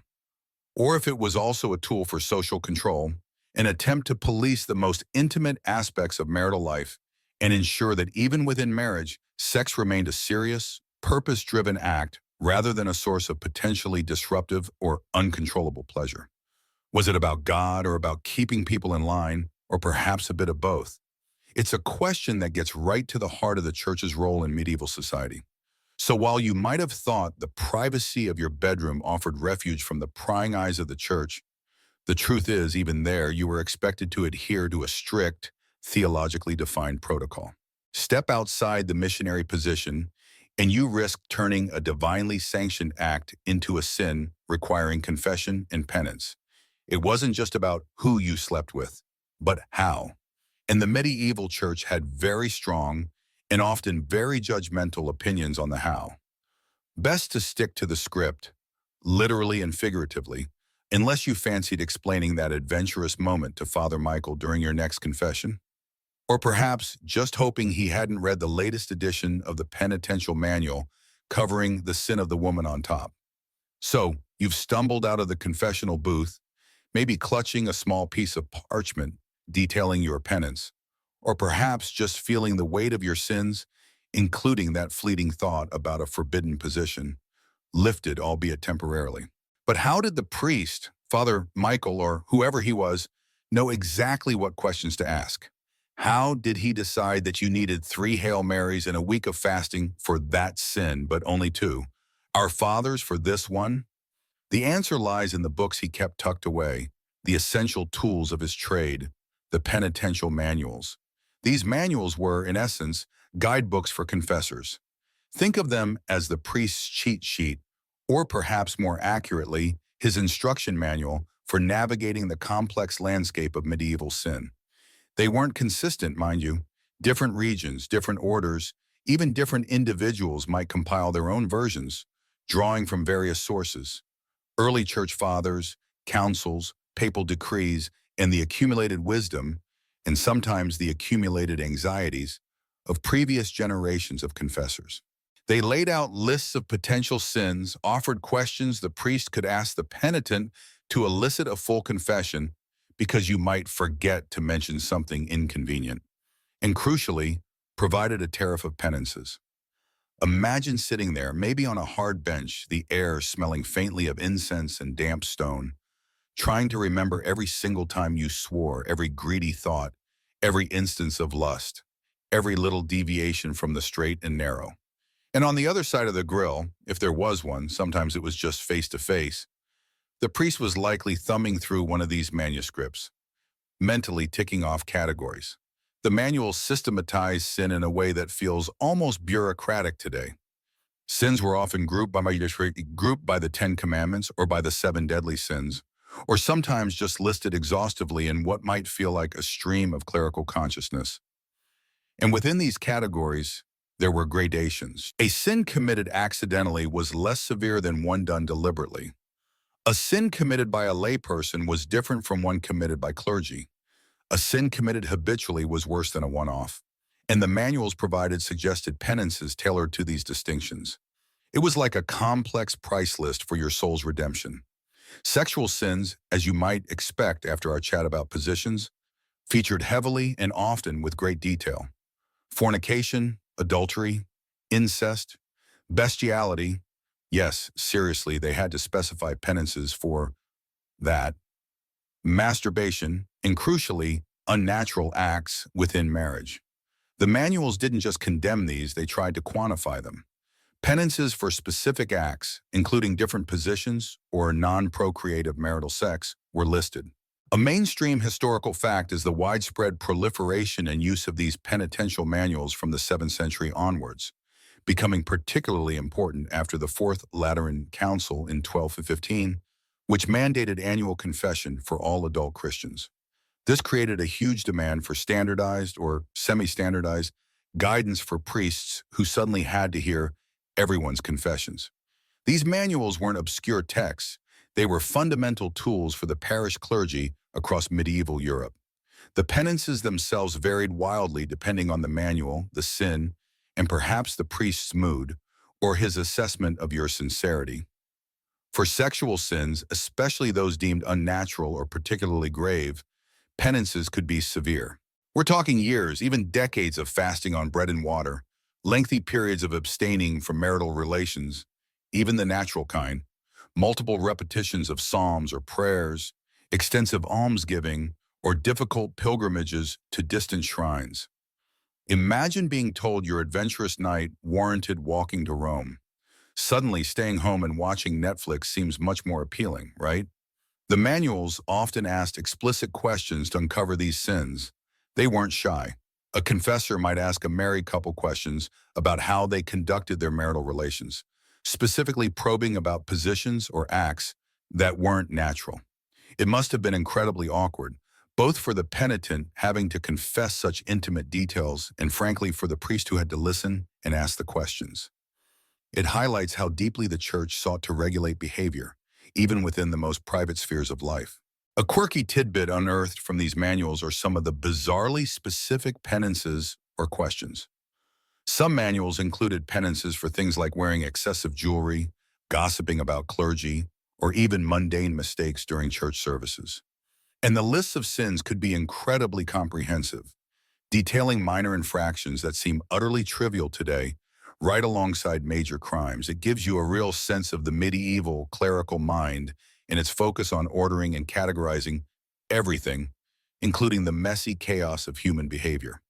A: or if it was also a tool for social control, an attempt to police the most intimate aspects of marital life and ensure that even within marriage, sex remained a serious, purpose-driven act rather than a source of potentially disruptive or uncontrollable pleasure. Was it about God or about keeping people in line, or perhaps a bit of both? It's a question that gets right to the heart of the church's role in medieval society. So while you might have thought the privacy of your bedroom offered refuge from the prying eyes of the church, the truth is, even there, you were expected to adhere to a strict, theologically defined protocol. Step outside the missionary position, and you risk turning a divinely sanctioned act into a sin requiring confession and penance. It wasn't just about who you slept with, but how. And the medieval church had very strong and often very judgmental opinions on the how. Best to stick to the script, literally and figuratively, unless you fancied explaining that adventurous moment to Father Michael during your next confession. Or perhaps just hoping he hadn't read the latest edition of the penitential manual covering the sin of the woman on top. So, you've stumbled out of the confessional booth, maybe clutching a small piece of parchment detailing your penance, or perhaps just feeling the weight of your sins, including that fleeting thought about a forbidden position, lifted albeit temporarily. But how did the priest, Father Michael or whoever he was, know exactly what questions to ask? How did he decide that you needed 3 Hail Marys and a week of fasting for that sin, but only 2? Our fathers for this one? The answer lies in the books he kept tucked away, the essential tools of his trade, the penitential manuals. These manuals were, in essence, guidebooks for confessors. Think of them as the priest's cheat sheet, or perhaps more accurately, his instruction manual for navigating the complex landscape of medieval sin. They weren't consistent, mind you. Different regions, different orders, even different individuals might compile their own versions, drawing from various sources. Early church fathers, councils, papal decrees, and the accumulated wisdom, and sometimes the accumulated anxieties, of previous generations of confessors. They laid out lists of potential sins, offered questions the priest could ask the penitent to elicit a full confession because you might forget to mention something inconvenient, and crucially, provided a tariff of penances. Imagine sitting there, maybe on a hard bench, the air smelling faintly of incense and damp stone, trying to remember every single time you swore, every greedy thought, every instance of lust, every little deviation from the straight and narrow. And on the other side of the grill, if there was one, sometimes it was just face to face, the priest was likely thumbing through one of these manuscripts, mentally ticking off categories. The manual systematized sin in a way that feels almost bureaucratic today. Sins were often grouped by the Ten Commandments or by the seven deadly sins, or sometimes just listed exhaustively in what might feel like a stream of clerical consciousness. And within these categories, there were gradations. A sin committed accidentally was less severe than one done deliberately. A sin committed by a layperson was different from one committed by clergy. A sin committed habitually was worse than a one-off, and the manuals provided suggested penances tailored to these distinctions. It was like a complex price list for your soul's redemption. Sexual sins, as you might expect after our chat about positions, featured heavily and often with great detail. Fornication, adultery, incest, bestiality. Yes, seriously, they had to specify penances for that. Masturbation, and crucially, unnatural acts within marriage. The manuals didn't just condemn these, they tried to quantify them. Penances for specific acts, including different positions or non-procreative marital sex, were listed. A mainstream historical fact is the widespread proliferation and use of these penitential manuals from the 7th century onwards, becoming particularly important after the Fourth Lateran Council in 1215, which mandated annual confession for all adult Christians. This created a huge demand for standardized or semi-standardized guidance for priests who suddenly had to hear everyone's confessions. These manuals weren't obscure texts. They were fundamental tools for the parish clergy across medieval Europe. The penances themselves varied wildly depending on the manual, the sin, and perhaps the priest's mood or his assessment of your sincerity. For sexual sins, especially those deemed unnatural or particularly grave, penances could be severe. We're talking years, even decades of fasting on bread and water, lengthy periods of abstaining from marital relations, even the natural kind, multiple repetitions of psalms or prayers, extensive almsgiving, or difficult pilgrimages to distant shrines. Imagine being told your adventurous night warranted walking to Rome. Suddenly, staying home and watching Netflix seems much more appealing, right? The manuals often asked explicit questions to uncover these sins. They weren't shy. A confessor might ask a married couple questions about how they conducted their marital relations, specifically probing about positions or acts that weren't natural. It must have been incredibly awkward, both for the penitent having to confess such intimate details and frankly for the priest who had to listen and ask the questions. It highlights how deeply the church sought to regulate behavior, even within the most private spheres of life. A quirky tidbit unearthed from these manuals are some of the bizarrely specific penances or questions. Some manuals included penances for things like wearing excessive jewelry, gossiping about clergy, or even mundane mistakes during church services. And the lists of sins could be incredibly comprehensive, detailing minor infractions that seem utterly trivial today, right alongside major crimes. It gives you a real sense of the medieval clerical mind and its focus on ordering and categorizing everything, including the messy chaos of human behavior.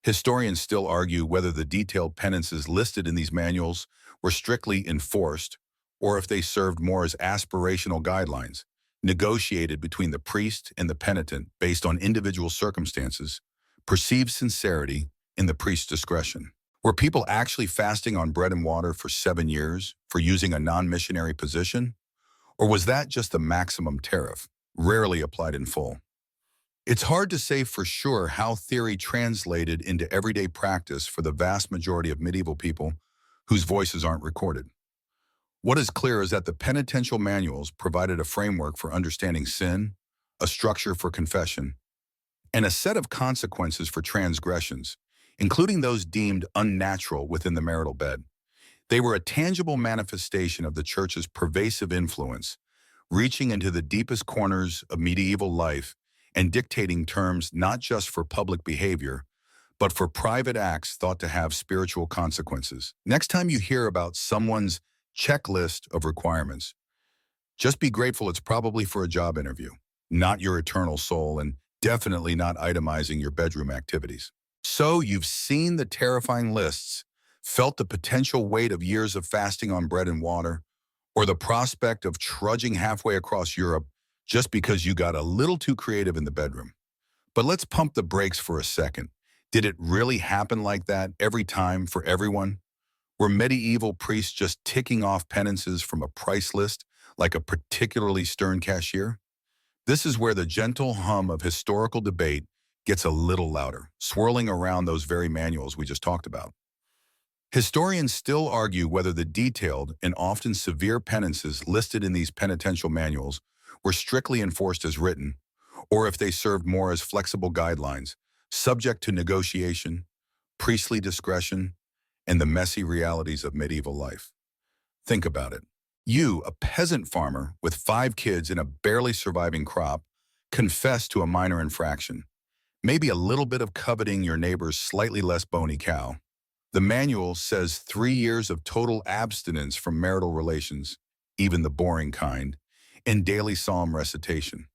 A: Historians still argue whether the detailed penances listed in these manuals were strictly enforced or if they served more as aspirational guidelines, negotiated between the priest and the penitent based on individual circumstances, perceived sincerity, and the priest's discretion. Were people actually fasting on bread and water for 7 years for using a non-missionary position? Or was that just the maximum tariff, rarely applied in full? It's hard to say for sure how theory translated into everyday practice for the vast majority of medieval people whose voices aren't recorded. What is clear is that the penitential manuals provided a framework for understanding sin, a structure for confession, and a set of consequences for transgressions, including those deemed unnatural within the marital bed. They were a tangible manifestation of the church's pervasive influence, reaching into the deepest corners of medieval life and dictating terms not just for public behavior, but for private acts thought to have spiritual consequences. Next time you hear about someone's checklist of requirements, just be grateful it's probably for a job interview, not your eternal soul, and definitely not itemizing your bedroom activities. So you've seen the terrifying lists, felt the potential weight of years of fasting on bread and water, or the prospect of trudging halfway across Europe just because you got a little too creative in the bedroom. But let's pump the brakes for a second. Did it really happen like that every time for everyone? Were medieval priests just ticking off penances from a price list like a particularly stern cashier? This is where the gentle hum of historical debate gets a little louder, swirling around those very manuals we just talked about. Historians still argue whether the detailed and often severe penances listed in these penitential manuals were strictly enforced as written, or if they served more as flexible guidelines, subject to negotiation, priestly discretion, and the messy realities of medieval life. Think about it. You, a peasant farmer with 5 kids and a barely surviving crop, confess to a minor infraction, maybe a little bit of coveting your neighbor's slightly less bony cow. The manual says 3 years of total abstinence from marital relations, even the boring kind, and daily psalm recitation.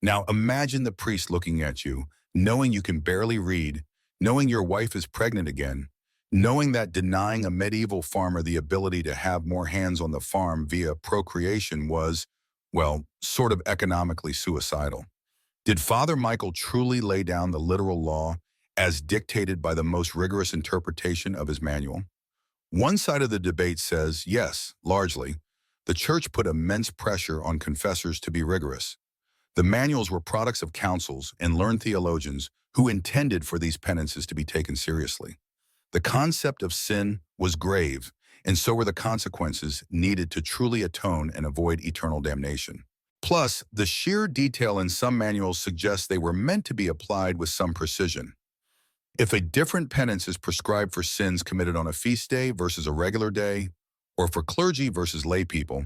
A: Now imagine the priest looking at you, knowing you can barely read, knowing your wife is pregnant again, knowing that denying a medieval farmer the ability to have more hands on the farm via procreation was, well, sort of economically suicidal. Did Father Michael truly lay down the literal law as dictated by the most rigorous interpretation of his manual? One side of the debate says, yes, largely, the church put immense pressure on confessors to be rigorous. The manuals were products of councils and learned theologians who intended for these penances to be taken seriously. The concept of sin was grave, and so were the consequences needed to truly atone and avoid eternal damnation. Plus, the sheer detail in some manuals suggests they were meant to be applied with some precision. If a different penance is prescribed for sins committed on a feast day versus a regular day, or for clergy versus lay people,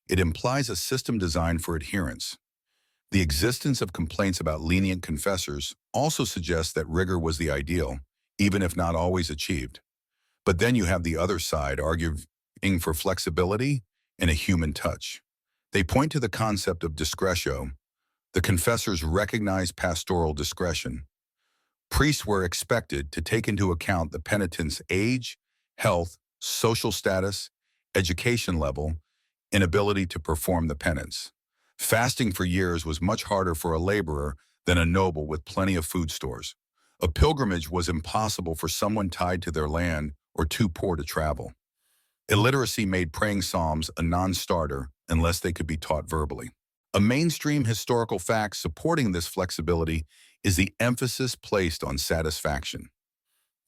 A: it implies a system designed for adherence. The existence of complaints about lenient confessors also suggests that rigor was the ideal, even if not always achieved. But then you have the other side arguing for flexibility and a human touch. They point to the concept of discretio. The confessors recognized pastoral discretion. Priests were expected to take into account the penitent's age, health, social status, education level, and ability to perform the penance. Fasting for years was much harder for a laborer than a noble with plenty of food stores. A pilgrimage was impossible for someone tied to their land or too poor to travel. Illiteracy made praying psalms a non-starter unless they could be taught verbally. A mainstream historical fact supporting this flexibility is the emphasis placed on satisfaction.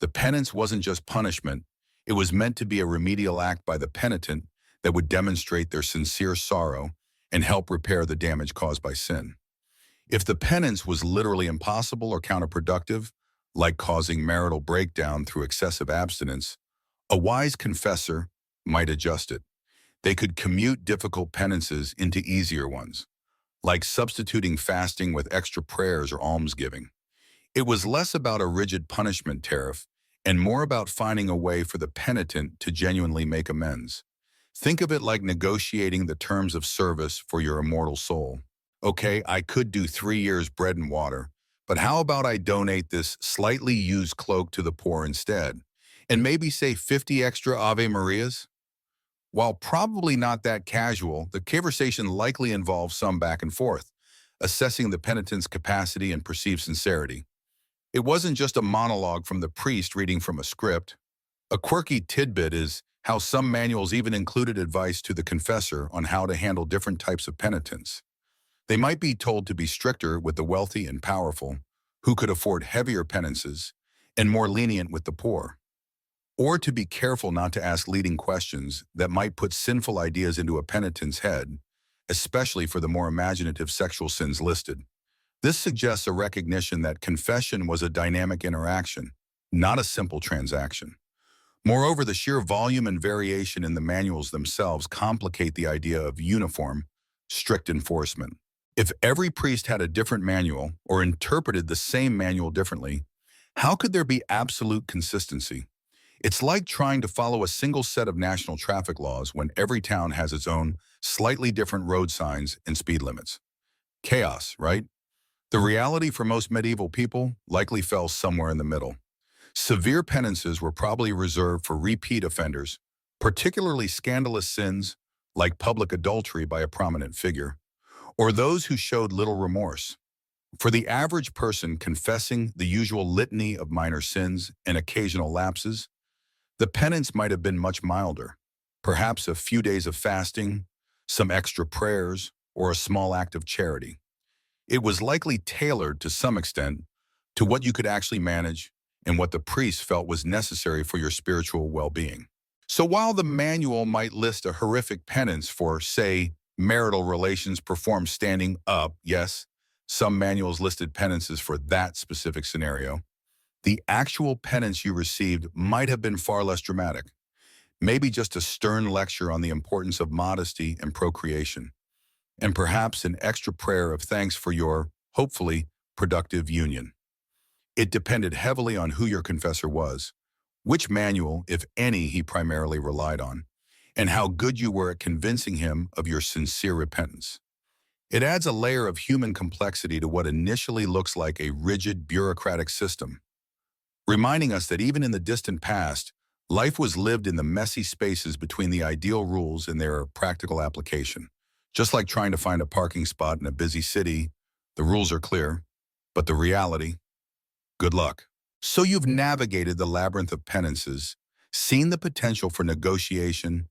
A: The penance wasn't just punishment, it was meant to be a remedial act by the penitent that would demonstrate their sincere sorrow and help repair the damage caused by sin. If the penance was literally impossible or counterproductive, like causing marital breakdown through excessive abstinence, a wise confessor might adjust it. They could commute difficult penances into easier ones, like substituting fasting with extra prayers or almsgiving. It was less about a rigid punishment tariff and more about finding a way for the penitent to genuinely make amends. Think of it like negotiating the terms of service for your immortal soul. Okay, I could do 3 years bread and water, but how about I donate this slightly used cloak to the poor instead, and maybe say 50 extra Ave Marias? While probably not that casual, the conversation likely involves some back and forth, assessing the penitent's capacity and perceived sincerity. It wasn't just a monologue from the priest reading from a script. A quirky tidbit is how some manuals even included advice to the confessor on how to handle different types of penitence. They might be told to be stricter with the wealthy and powerful, who could afford heavier penances, and more lenient with the poor. Or to be careful not to ask leading questions that might put sinful ideas into a penitent's head, especially for the more imaginative sexual sins listed. This suggests a recognition that confession was a dynamic interaction, not a simple transaction. Moreover, the sheer volume and variation in the manuals themselves complicate the idea of uniform, strict enforcement. If every priest had a different manual or interpreted the same manual differently, How could there be absolute consistency? It's like trying to follow a single set of national traffic laws when every town has its own, slightly different road signs and speed limits. Chaos, right? The reality for most medieval people likely fell somewhere in the middle. Severe penances were probably reserved for repeat offenders, particularly scandalous sins like public adultery by a prominent figure, or those who showed little remorse. For the average person confessing the usual litany of minor sins and occasional lapses, the penance might have been much milder, perhaps a few days of fasting, some extra prayers, or a small act of charity. It was likely tailored to some extent to what you could actually manage and what the priest felt was necessary for your spiritual well-being. So while the manual might list a horrific penance for, say, marital relations performed standing up, yes, some manuals listed penances for that specific scenario, the actual penance you received might have been far less dramatic, maybe just a stern lecture on the importance of modesty and procreation, and perhaps an extra prayer of thanks for your, hopefully, productive union. It depended heavily on who your confessor was, which manual, if any, he primarily relied on, and how good you were at convincing him of your sincere repentance. It adds a layer of human complexity to what initially looks like a rigid bureaucratic system, reminding us that even in the distant past, life was lived in the messy spaces between the ideal rules and their practical application. Just like trying to find a parking spot in a busy city, the rules are clear, but the reality, good luck. So you've navigated the labyrinth of penances, seen the potential for negotiation,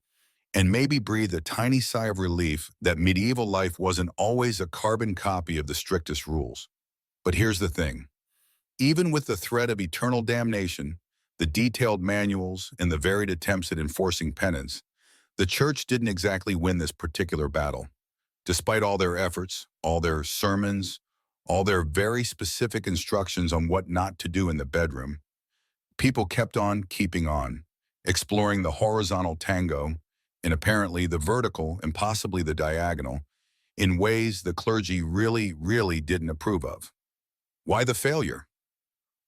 A: and maybe breathed a tiny sigh of relief that medieval life wasn't always a carbon copy of the strictest rules. But here's the thing. Even with the threat of eternal damnation, the detailed manuals, and the varied attempts at enforcing penance, the church didn't exactly win this particular battle. Despite all their efforts, all their sermons, all their very specific instructions on what not to do in the bedroom, people kept on keeping on, exploring the horizontal tango and apparently the vertical and possibly the diagonal in ways the clergy really didn't approve of. Why the failure?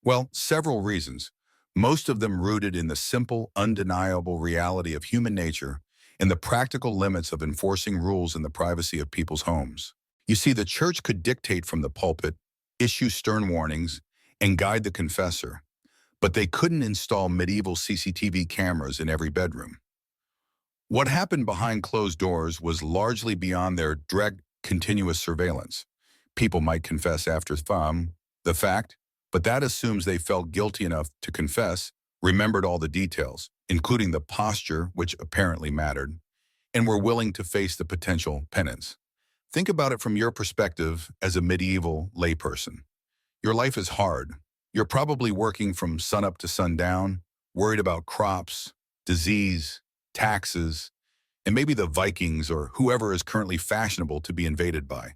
A: Well, several reasons, most of them rooted in the simple, undeniable reality of human nature and the practical limits of enforcing rules in the privacy of people's homes. You see, the church could dictate from the pulpit, issue stern warnings, and guide the confessor, but they couldn't install medieval CCTV cameras in every bedroom. What happened behind closed doors was largely beyond their direct, continuous surveillance. People might confess after the fact, but that assumes they felt guilty enough to confess, remembered all the details, including the posture, which apparently mattered, and were willing to face the potential penance. Think about it from your perspective as a medieval layperson. Your life is hard. You're probably working from sunup to sundown, worried about crops, disease, taxes, and maybe the Vikings or whoever is currently fashionable to be invaded by.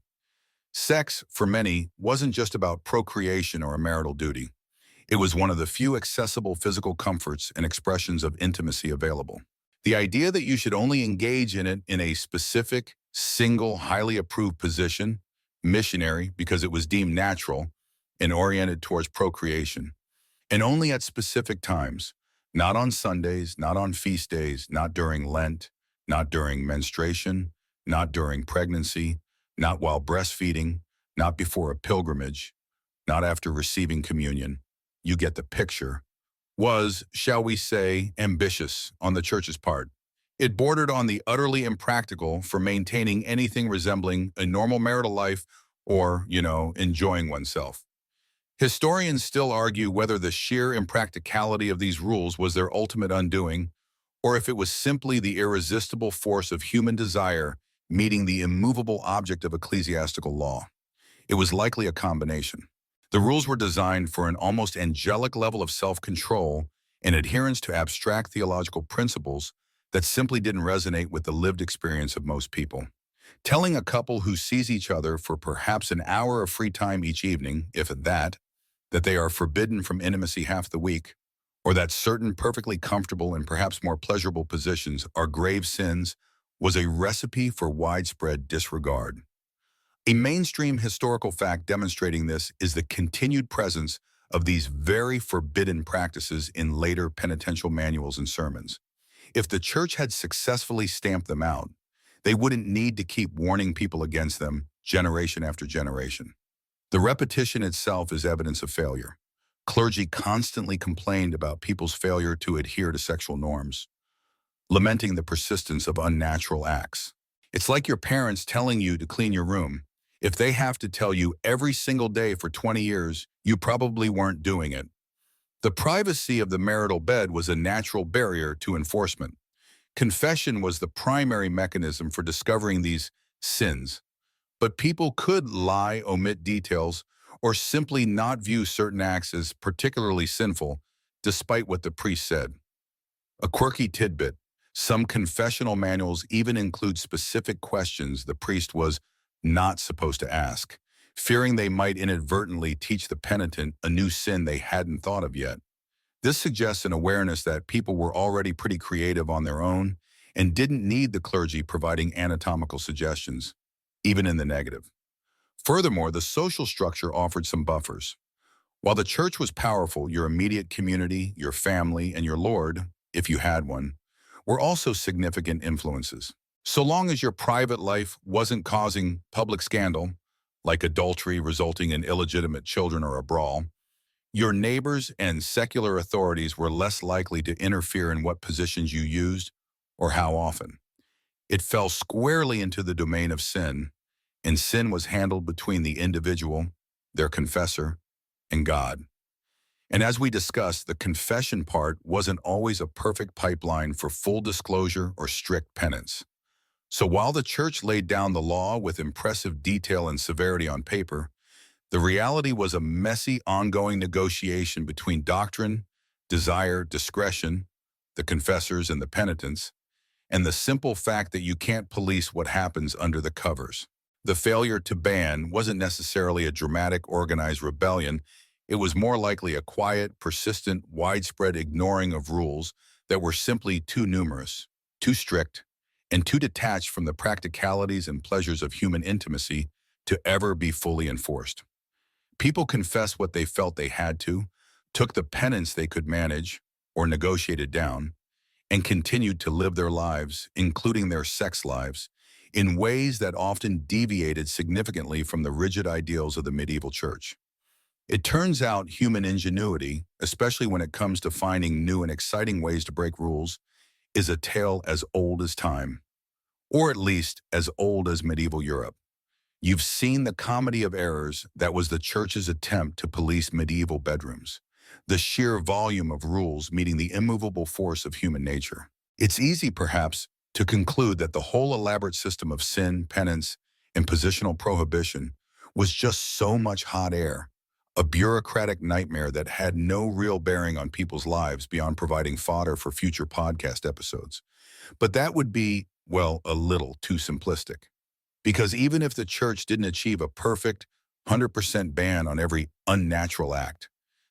A: Sex, for many, wasn't just about procreation or a marital duty. It was one of the few accessible physical comforts and expressions of intimacy available. The idea that you should only engage in it in a specific, single, highly approved position, missionary because it was deemed natural and oriented towards procreation, and only at specific times, not on Sundays, not on feast days, not during Lent, not during menstruation, not during pregnancy, not while breastfeeding, not before a pilgrimage, not after receiving communion. You get the picture. Was, shall we say, ambitious on the church's part. It bordered on the utterly impractical for maintaining anything resembling a normal marital life or, enjoying oneself. Historians still argue whether the sheer impracticality of these rules was their ultimate undoing, or if it was simply the irresistible force of human desire meeting the immovable object of ecclesiastical law. It was likely a combination. The rules were designed for an almost angelic level of self-control and adherence to abstract theological principles that simply didn't resonate with the lived experience of most people. Telling a couple who sees each other for perhaps an hour of free time each evening, if at that they are forbidden from intimacy half the week, or that certain perfectly comfortable and perhaps more pleasurable positions are grave sins, was a recipe for widespread disregard. A mainstream historical fact demonstrating this is the continued presence of these very forbidden practices in later penitential manuals and sermons. If the church had successfully stamped them out, they wouldn't need to keep warning people against them generation after generation. The repetition itself is evidence of failure. Clergy constantly complained about people's failure to adhere to sexual norms, lamenting the persistence of unnatural acts. It's like your parents telling you to clean your room. If they have to tell you every single day for 20 years, you probably weren't doing it. The privacy of the marital bed was a natural barrier to enforcement. Confession was the primary mechanism for discovering these sins, but people could lie, omit details, or simply not view certain acts as particularly sinful, despite what the priest said. A quirky tidbit: some confessional manuals even include specific questions the priest was not supposed to ask, fearing they might inadvertently teach the penitent a new sin they hadn't thought of yet. This suggests an awareness that people were already pretty creative on their own and didn't need the clergy providing anatomical suggestions, even in the negative. Furthermore, the social structure offered some buffers. While the church was powerful, your immediate community, your family, and your Lord, if you had one, were also significant influences. So long as your private life wasn't causing public scandal, like adultery resulting in illegitimate children or a brawl, your neighbors and secular authorities were less likely to interfere in what positions you used or how often. It fell squarely into the domain of sin, and sin was handled between the individual, their confessor, and God. And as we discussed, the confession part wasn't always a perfect pipeline for full disclosure or strict penance. So while the church laid down the law with impressive detail and severity on paper, the reality was a messy, ongoing negotiation between doctrine, desire, discretion, the confessors and the penitents, and the simple fact that you can't police what happens under the covers. The failure to ban wasn't necessarily a dramatic, organized rebellion. It was more likely a quiet, persistent, widespread ignoring of rules that were simply too numerous, too strict, and too detached from the practicalities and pleasures of human intimacy to ever be fully enforced. People confessed what they felt they had to, took the penance they could manage or negotiated down, and continued to live their lives, including their sex lives, in ways that often deviated significantly from the rigid ideals of the medieval church. It turns out human ingenuity, especially when it comes to finding new and exciting ways to break rules, is a tale as old as time, or at least as old as medieval Europe. You've seen the comedy of errors that was the church's attempt to police medieval bedrooms, the sheer volume of rules meeting the immovable force of human nature. It's easy, perhaps, to conclude that the whole elaborate system of sin, penance, and positional prohibition was just so much hot air, a bureaucratic nightmare that had no real bearing on people's lives beyond providing fodder for future podcast episodes. But that would be, well, a little too simplistic. Because even if the church didn't achieve a perfect 100% ban on every unnatural act,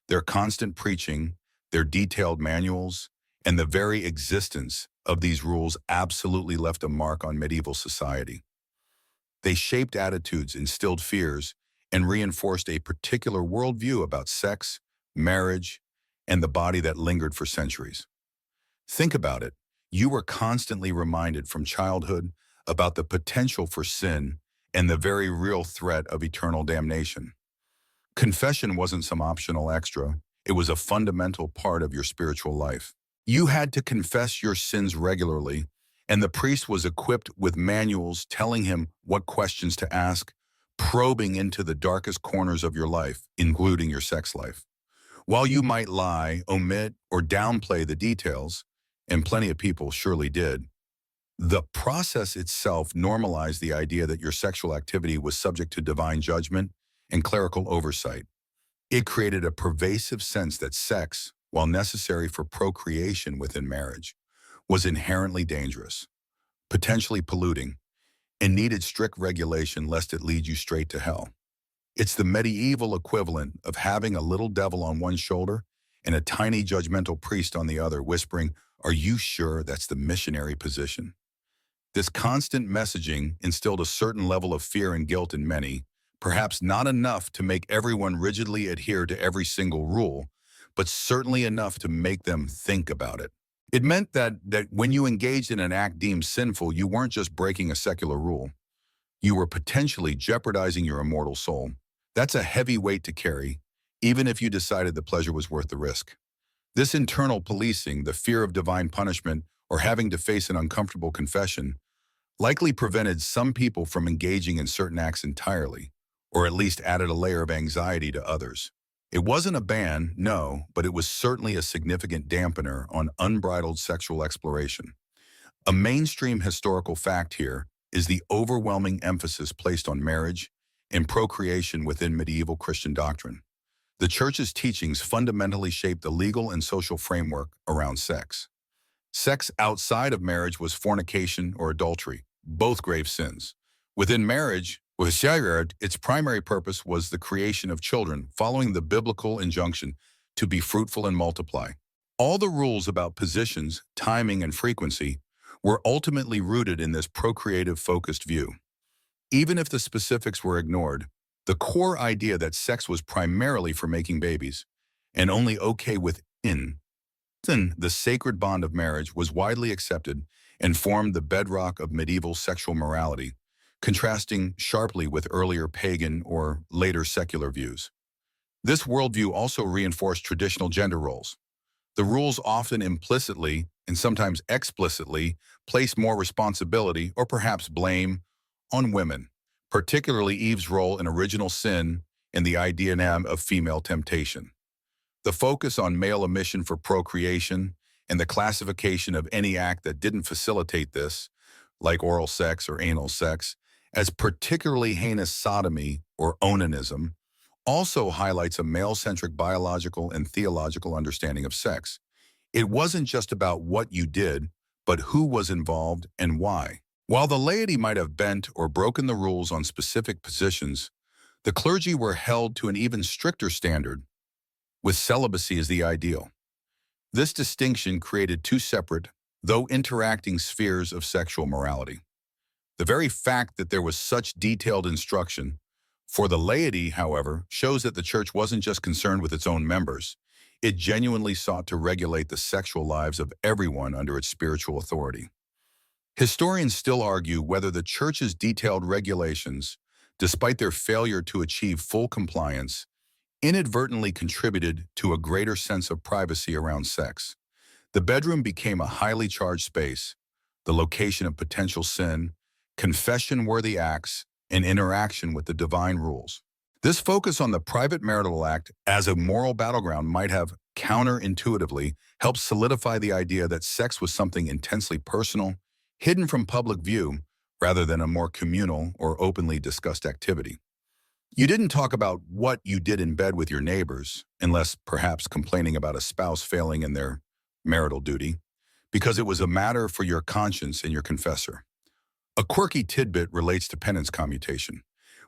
A: their constant preaching, their detailed manuals, and the very existence of these rules absolutely left a mark on medieval society. They shaped attitudes, instilled fears, and reinforced a particular worldview about sex, marriage, and the body that lingered for centuries. Think about it. You were constantly reminded from childhood about the potential for sin and the very real threat of eternal damnation. Confession wasn't some optional extra. It was a fundamental part of your spiritual life. You had to confess your sins regularly, and the priest was equipped with manuals telling him what questions to ask, probing into the darkest corners of your life, including your sex life. While you might lie, omit, or downplay the details, and plenty of people surely did, the process itself normalized the idea that your sexual activity was subject to divine judgment and clerical oversight. It created a pervasive sense that sex, while necessary for procreation within marriage, was inherently dangerous, potentially polluting, and needed strict regulation lest it lead you straight to hell. It's the medieval equivalent of having a little devil on one shoulder and a tiny judgmental priest on the other whispering, "Are you sure that's the missionary position?" This constant messaging instilled a certain level of fear and guilt in many, Perhaps not enough to make everyone rigidly adhere to every single rule, but certainly enough to make them think about it. It meant that when you engaged in an act deemed sinful, you weren't just breaking a secular rule. You were potentially jeopardizing your immortal soul. That's a heavy weight to carry, even if you decided the pleasure was worth the risk. This internal policing, the fear of divine punishment, or having to face an uncomfortable confession, likely prevented some people from engaging in certain acts entirely, or at least added a layer of anxiety to others. It wasn't a ban, no, but it was certainly a significant dampener on unbridled sexual exploration. A mainstream historical fact here is the overwhelming emphasis placed on marriage and procreation within medieval Christian doctrine. The Church's teachings fundamentally shaped the legal and social framework around sex. Sex outside of marriage was fornication or adultery, both grave sins. Within marriage, its primary purpose was the creation of children, following the biblical injunction to be fruitful and multiply. All the rules about positions, timing, and frequency were ultimately rooted in this procreative-focused view. Even if the specifics were ignored, the core idea that sex was primarily for making babies, and only okay within the sacred bond of marriage, was widely accepted and formed the bedrock of medieval sexual morality, contrasting sharply with earlier pagan or later secular views. This worldview also reinforced traditional gender roles. The rules often implicitly and sometimes explicitly place more responsibility or perhaps blame on women, particularly Eve's role in original sin and the idea of female temptation. The focus on male emission for procreation and the classification of any act that didn't facilitate this, like oral sex or anal sex, as particularly heinous sodomy or onanism, also highlights a male-centric biological and theological understanding of sex. It wasn't just about what you did, but who was involved and why. While the laity might have bent or broken the rules on specific positions, the clergy were held to an even stricter standard, with celibacy as the ideal. This distinction created two separate, though interacting spheres of sexual morality. The very fact that there was such detailed instruction for the laity, however, shows that the Church wasn't just concerned with its own members. It genuinely sought to regulate the sexual lives of everyone under its spiritual authority. Historians still argue whether the Church's detailed regulations, despite their failure to achieve full compliance, inadvertently contributed to a greater sense of privacy around sex. The bedroom became a highly charged space, the location of potential sin, confession-worthy acts, and interaction with the divine rules. This focus on the private marital act as a moral battleground might have counterintuitively helped solidify the idea that sex was something intensely personal, hidden from public view, rather than a more communal or openly discussed activity. You didn't talk about what you did in bed with your neighbors, unless perhaps complaining about a spouse failing in their marital duty, because it was a matter for your conscience and your confessor. A quirky tidbit relates to penance commutation.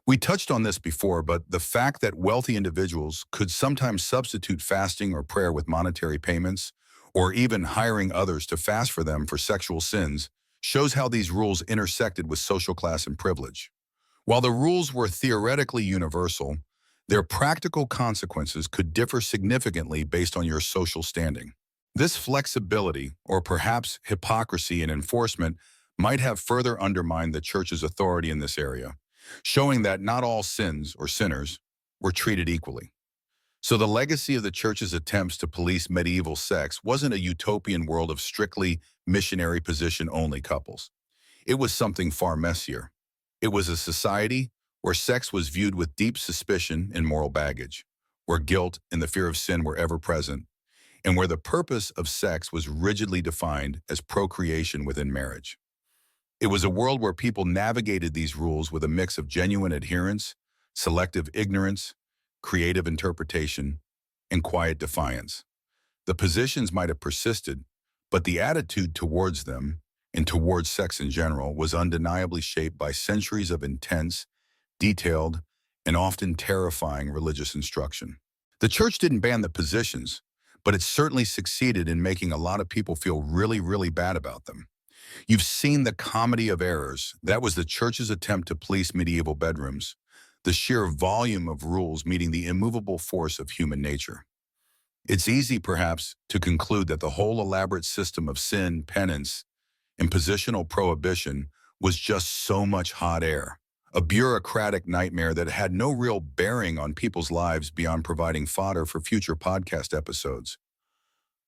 A: We touched on this before, but the fact that wealthy individuals could sometimes substitute fasting or prayer with monetary payments, or even hiring others to fast for them for sexual sins, shows how these rules intersected with social class and privilege. While the rules were theoretically universal, their practical consequences could differ significantly based on your social standing. This flexibility, or perhaps hypocrisy in enforcement, might have further undermined the Church's authority in this area, showing that not all sins or sinners were treated equally. So the legacy of the Church's attempts to police medieval sex wasn't a utopian world of strictly missionary position-only couples. It was something far messier. It was a society where sex was viewed with deep suspicion and moral baggage, where guilt and the fear of sin were ever present, and where the purpose of sex was rigidly defined as procreation within marriage. It was a world where people navigated these rules with a mix of genuine adherence, selective ignorance, creative interpretation, and quiet defiance. The positions might have persisted, but the attitude towards them, and towards sex in general, was undeniably shaped by centuries of intense, detailed, and often terrifying religious instruction. The Church didn't ban the positions, but it certainly succeeded in making a lot of people feel really, really bad about them. You've seen the comedy of errors. That was the Church's attempt to police medieval bedrooms. the sheer volume of rules meeting the immovable force of human nature. It's easy, perhaps, to conclude that the whole elaborate system of sin, penance, and positional prohibition was just so much hot air, a bureaucratic nightmare that had no real bearing on people's lives beyond providing fodder for future podcast episodes.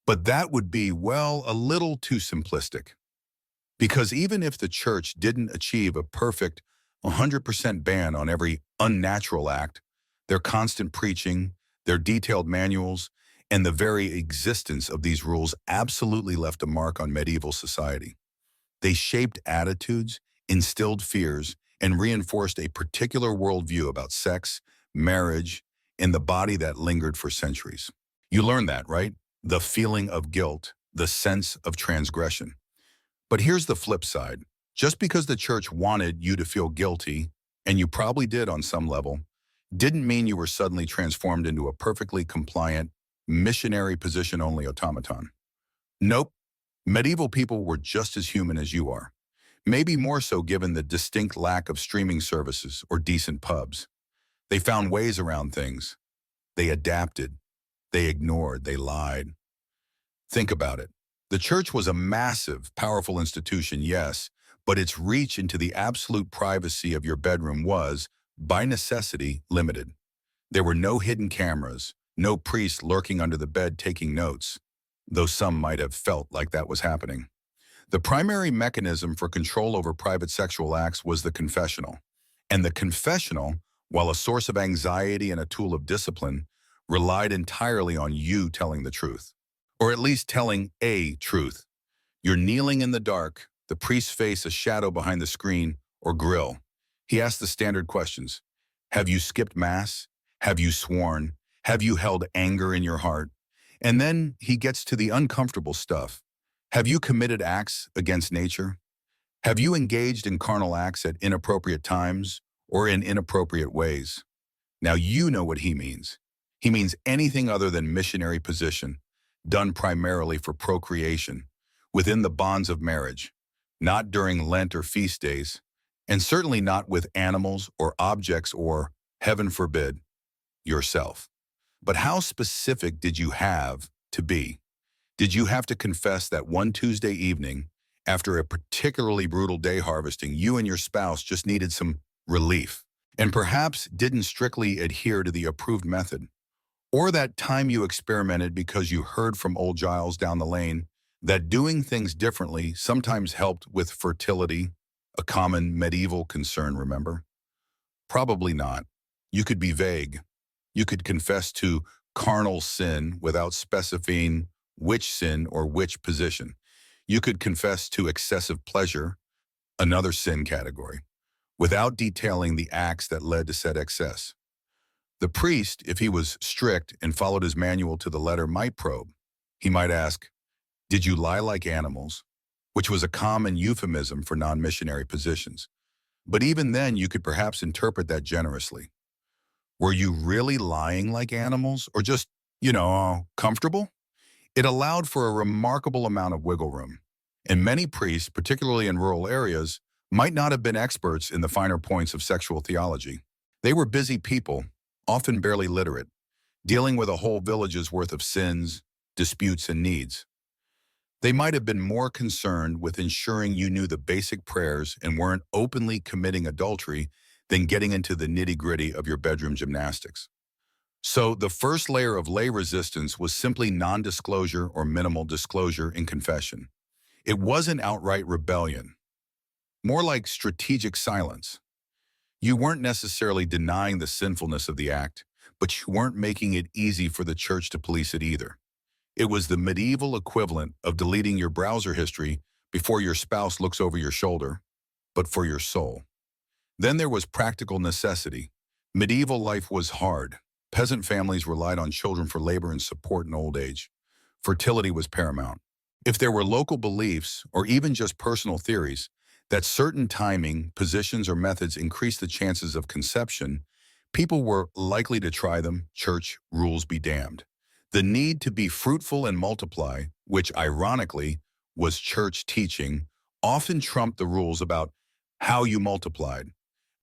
A: But that would be, well, a little too simplistic. Because even if the church didn't achieve a perfect 100% ban on every unnatural act, their constant preaching, their detailed manuals, and the very existence of these rules absolutely left a mark on medieval society. They shaped attitudes, instilled fears, and reinforced a particular worldview about sex, marriage, and the body that lingered for centuries. You learn that, right? The feeling of guilt, the sense of transgression. But here's the flip side. Just because the church wanted you to feel guilty, and you probably did on some level, didn't mean you were suddenly transformed into a perfectly compliant, missionary position-only automaton. Nope. Medieval people were just as human as you are. Maybe more so given the distinct lack of streaming services or decent pubs. They found ways around things. They adapted. They ignored. They lied. Think about it. The church was a massive, powerful institution, yes, but its reach into the absolute privacy of your bedroom was, by necessity, limited. There were no hidden cameras, no priests lurking under the bed taking notes, though some might have felt like that was happening. The primary mechanism for control over private sexual acts was the confessional. And the confessional, while a source of anxiety and a tool of discipline, relied entirely on you telling the truth. Or at least telling a truth. You're kneeling in the dark, the priest's face a shadow behind the screen or grill. He asks the standard questions. Have you skipped mass? Have you sworn? Have you held anger in your heart? And then he gets to the uncomfortable stuff. Have you committed acts against nature? Have you engaged in carnal acts at inappropriate times or in inappropriate ways? Now you know what he means. He means anything other than missionary position, done primarily for procreation, within the bonds of marriage, not during Lent or feast days, and certainly not with animals or objects or, heaven forbid, yourself. But how specific did you have to be? Did you have to confess that one Tuesday evening, after a particularly brutal day harvesting, you and your spouse just needed some relief, and perhaps didn't strictly adhere to the approved method? Or that time you experimented because you heard from old Giles down the lane that doing things differently sometimes helped with fertility, a common medieval concern, remember? Probably not. You could be vague. You could confess to carnal sin without specifying which sin or which position. You could confess to excessive pleasure, another sin category, without detailing the acts that led to said excess. The priest, if he was strict and followed his manual to the letter, might probe. He might ask, did you lie like animals? Which was a common euphemism for non-missionary positions. But even then, you could perhaps interpret that generously. Were you really lying like animals or just, comfortable? It allowed for a remarkable amount of wiggle room. And many priests, particularly in rural areas, might not have been experts in the finer points of sexual theology. They were busy people, often barely literate, dealing with a whole village's worth of sins, disputes, and needs. They might have been more concerned with ensuring you knew the basic prayers and weren't openly committing adultery than getting into the nitty-gritty of your bedroom gymnastics. So the first layer of lay resistance was simply non-disclosure or minimal disclosure in confession. It wasn't outright rebellion, more like strategic silence. You weren't necessarily denying the sinfulness of the act, but you weren't making it easy for the church to police it either. It was the medieval equivalent of deleting your browser history before your spouse looks over your shoulder, but for your soul. Then there was practical necessity. Medieval life was hard. Peasant families relied on children for labor and support in old age. Fertility was paramount. If there were local beliefs, or even just personal theories, that certain timing, positions, or methods increased the chances of conception, people were likely to try them, church rules be damned. The need to be fruitful and multiply, which ironically was church teaching, often trumped the rules about how you multiplied.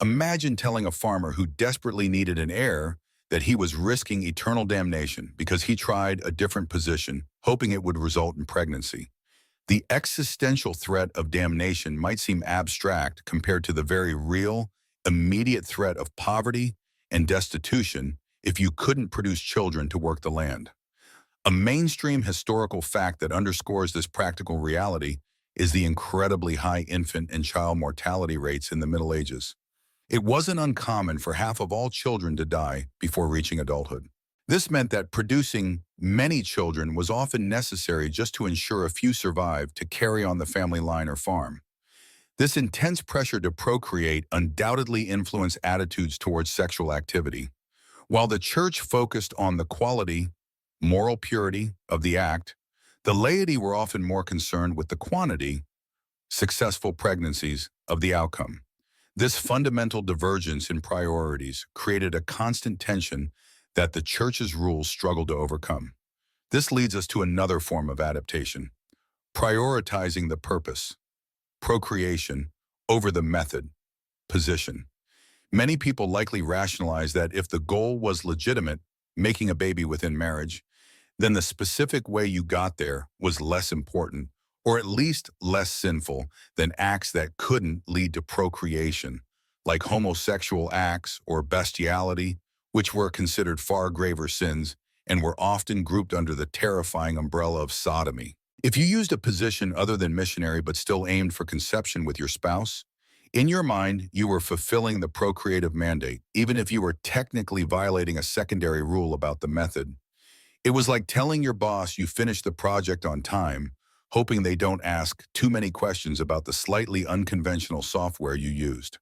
A: Imagine telling a farmer who desperately needed an heir that he was risking eternal damnation because he tried a different position, hoping it would result in pregnancy. The existential threat of damnation might seem abstract compared to the very real, immediate threat of poverty and destitution if you couldn't produce children to work the land. A mainstream historical fact that underscores this practical reality is the incredibly high infant and child mortality rates in the Middle Ages. It wasn't uncommon for half of all children to die before reaching adulthood. This meant that producing many children was often necessary just to ensure a few survived to carry on the family line or farm. This intense pressure to procreate undoubtedly influenced attitudes towards sexual activity. While the church focused on the quality, moral purity of the act, the laity were often more concerned with the quantity, successful pregnancies, of the outcome. This fundamental divergence in priorities created a constant tension that the church's rules struggled to overcome. This leads us to another form of adaptation, prioritizing the purpose, procreation, over the method, position. Many people likely rationalize that if the goal was legitimate, making a baby within marriage, then the specific way you got there was less important, or at least less sinful than acts that couldn't lead to procreation, like homosexual acts or bestiality, which were considered far graver sins and were often grouped under the terrifying umbrella of sodomy. If you used a position other than missionary but still aimed for conception with your spouse, in your mind, you were fulfilling the procreative mandate, even if you were technically violating a secondary rule about the method. It was like telling your boss you finished the project on time, hoping they don't ask too many questions about the slightly unconventional software you used.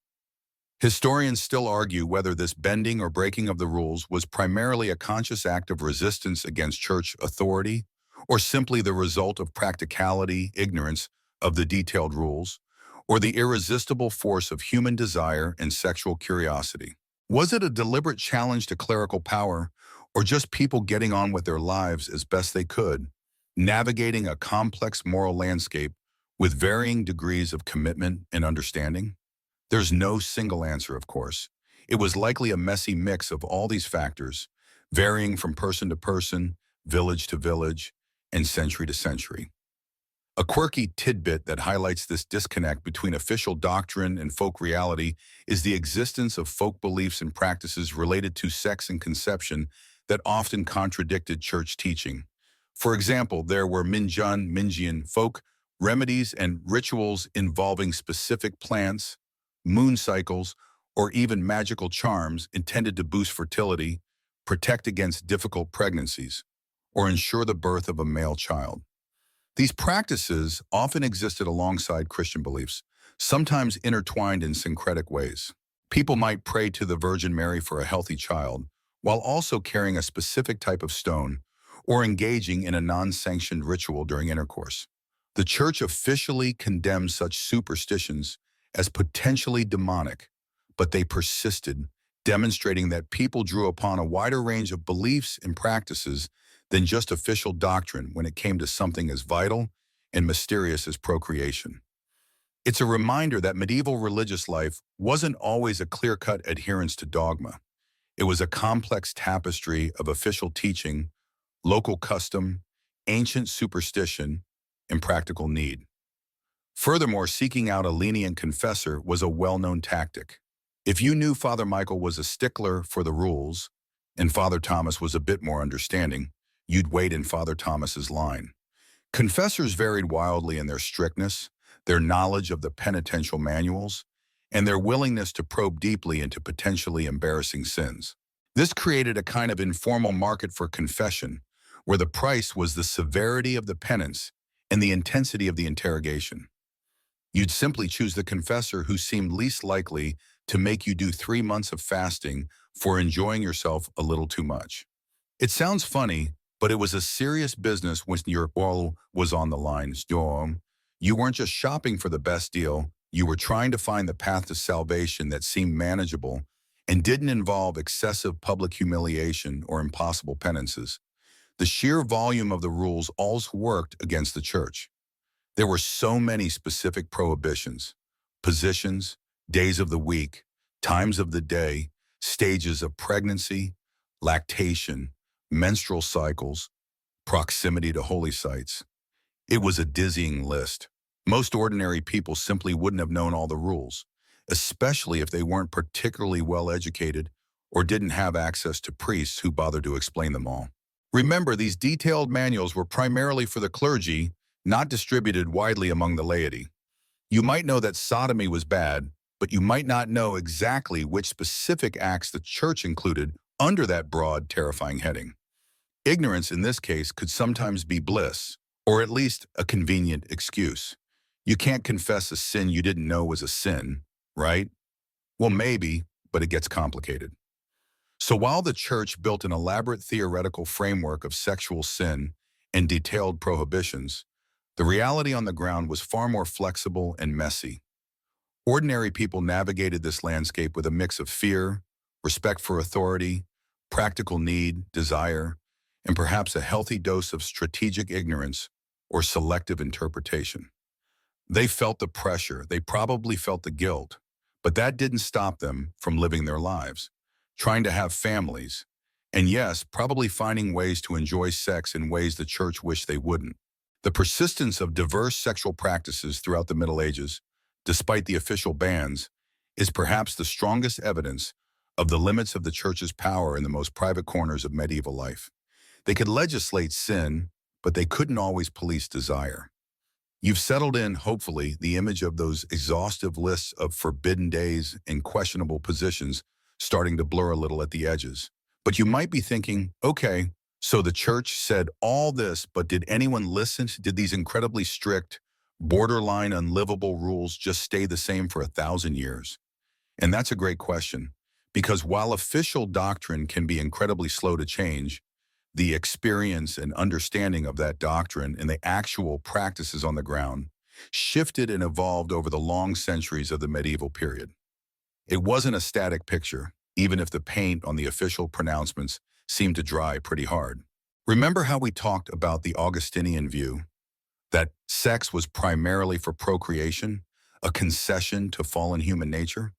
A: Historians still argue whether this bending or breaking of the rules was primarily a conscious act of resistance against church authority, or simply the result of practicality, ignorance of the detailed rules, or the irresistible force of human desire and sexual curiosity. Was it a deliberate challenge to clerical power, or just people getting on with their lives as best they could, navigating a complex moral landscape with varying degrees of commitment and understanding? There's no single answer, of course. It was likely a messy mix of all these factors, varying from person to person, village to village, and century to century. A quirky tidbit that highlights this disconnect between official doctrine and folk reality is the existence of folk beliefs and practices related to sex and conception that often contradicted church teaching. For example, there were Minjian folk remedies and rituals involving specific plants, moon cycles, or even magical charms intended to boost fertility, protect against difficult pregnancies, or ensure the birth of a male child. These practices often existed alongside Christian beliefs, sometimes intertwined in syncretic ways. People might pray to the Virgin Mary for a healthy child, while also carrying a specific type of stone or engaging in a non-sanctioned ritual during intercourse. The Church officially condemned such superstitions as potentially demonic, but they persisted, demonstrating that people drew upon a wider range of beliefs and practices than just official doctrine when it came to something as vital and mysterious as procreation. It's a reminder that medieval religious life wasn't always a clear-cut adherence to dogma. It was a complex tapestry of official teaching, local custom, ancient superstition, and practical need. Furthermore, seeking out a lenient confessor was a well-known tactic. If you knew Father Michael was a stickler for the rules, and Father Thomas was a bit more understanding, you'd wait in Father Thomas's line. Confessors varied wildly in their strictness, their knowledge of the penitential manuals, and their willingness to probe deeply into potentially embarrassing sins. This created a kind of informal market for confession, where the price was the severity of the penance and the intensity of the interrogation. You'd simply choose the confessor who seemed least likely to make you do 3 months of fasting for enjoying yourself a little too much. It sounds funny, but it was a serious business when your all was on the line. You weren't just shopping for the best deal, you were trying to find the path to salvation that seemed manageable and didn't involve excessive public humiliation or impossible penances. The sheer volume of the rules always worked against the church. There were so many specific prohibitions, positions, days of the week, times of the day, stages of pregnancy, lactation, menstrual cycles, proximity to holy sites. It was a dizzying list. Most ordinary people simply wouldn't have known all the rules, especially if they weren't particularly well educated or didn't have access to priests who bothered to explain them all. Remember, these detailed manuals were primarily for the clergy, not distributed widely among the laity. You might know that sodomy was bad, but you might not know exactly which specific acts the church included under that broad, terrifying heading. Ignorance in this case could sometimes be bliss, or at least a convenient excuse. You can't confess a sin you didn't know was a sin, right? Well, maybe, but it gets complicated. So while the church built an elaborate theoretical framework of sexual sin and detailed prohibitions, the reality on the ground was far more flexible and messy. Ordinary people navigated this landscape with a mix of fear, respect for authority, practical need, desire, and perhaps a healthy dose of strategic ignorance or selective interpretation. They felt the pressure, they probably felt the guilt, but that didn't stop them from living their lives, trying to have families, and yes, probably finding ways to enjoy sex in ways the church wished they wouldn't. The persistence of diverse sexual practices throughout the Middle Ages, despite the official bans, is perhaps the strongest evidence of the limits of the church's power in the most private corners of medieval life. They could legislate sin, but they couldn't always police desire. You've settled in, hopefully, the image of those exhaustive lists of forbidden days and questionable positions starting to blur a little at the edges. But you might be thinking, okay, so the church said all this, but did anyone listen? Did these incredibly strict, borderline unlivable rules just stay the same for 1,000 years? And that's a great question, because while official doctrine can be incredibly slow to change, the experience and understanding of that doctrine and the actual practices on the ground shifted and evolved over the long centuries of the medieval period. It wasn't a static picture, even if the paint on the official pronouncements seemed to dry pretty hard. Remember how we talked about the Augustinian view, that sex was primarily for procreation, a concession to fallen human nature?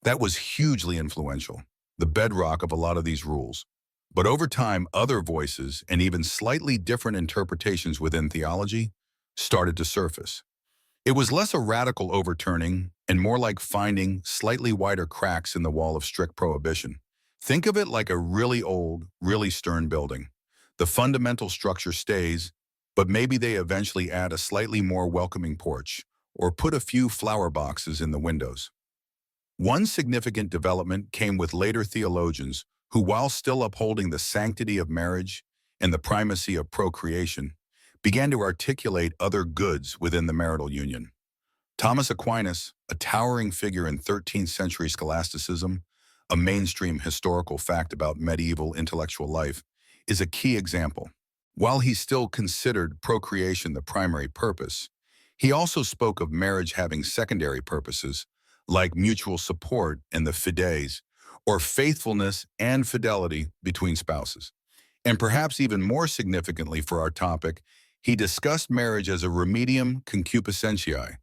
A: That was hugely influential, the bedrock of a lot of these rules. But over time, other voices and even slightly different interpretations within theology started to surface. It was less a radical overturning and more like finding slightly wider cracks in the wall of strict prohibition. Think of it like a really old, really stern building. The fundamental structure stays, but maybe they eventually add a slightly more welcoming porch or put a few flower boxes in the windows. One significant development came with later theologians who, while still upholding the sanctity of marriage and the primacy of procreation, began to articulate other goods within the marital union. Thomas Aquinas, a towering figure in 13th century scholasticism, a mainstream historical fact about medieval intellectual life, is a key example. While he still considered procreation the primary purpose, he also spoke of marriage having secondary purposes, like mutual support and the fides, or faithfulness and fidelity between spouses. And perhaps even more significantly for our topic, he discussed marriage as a remedium concupiscentiae,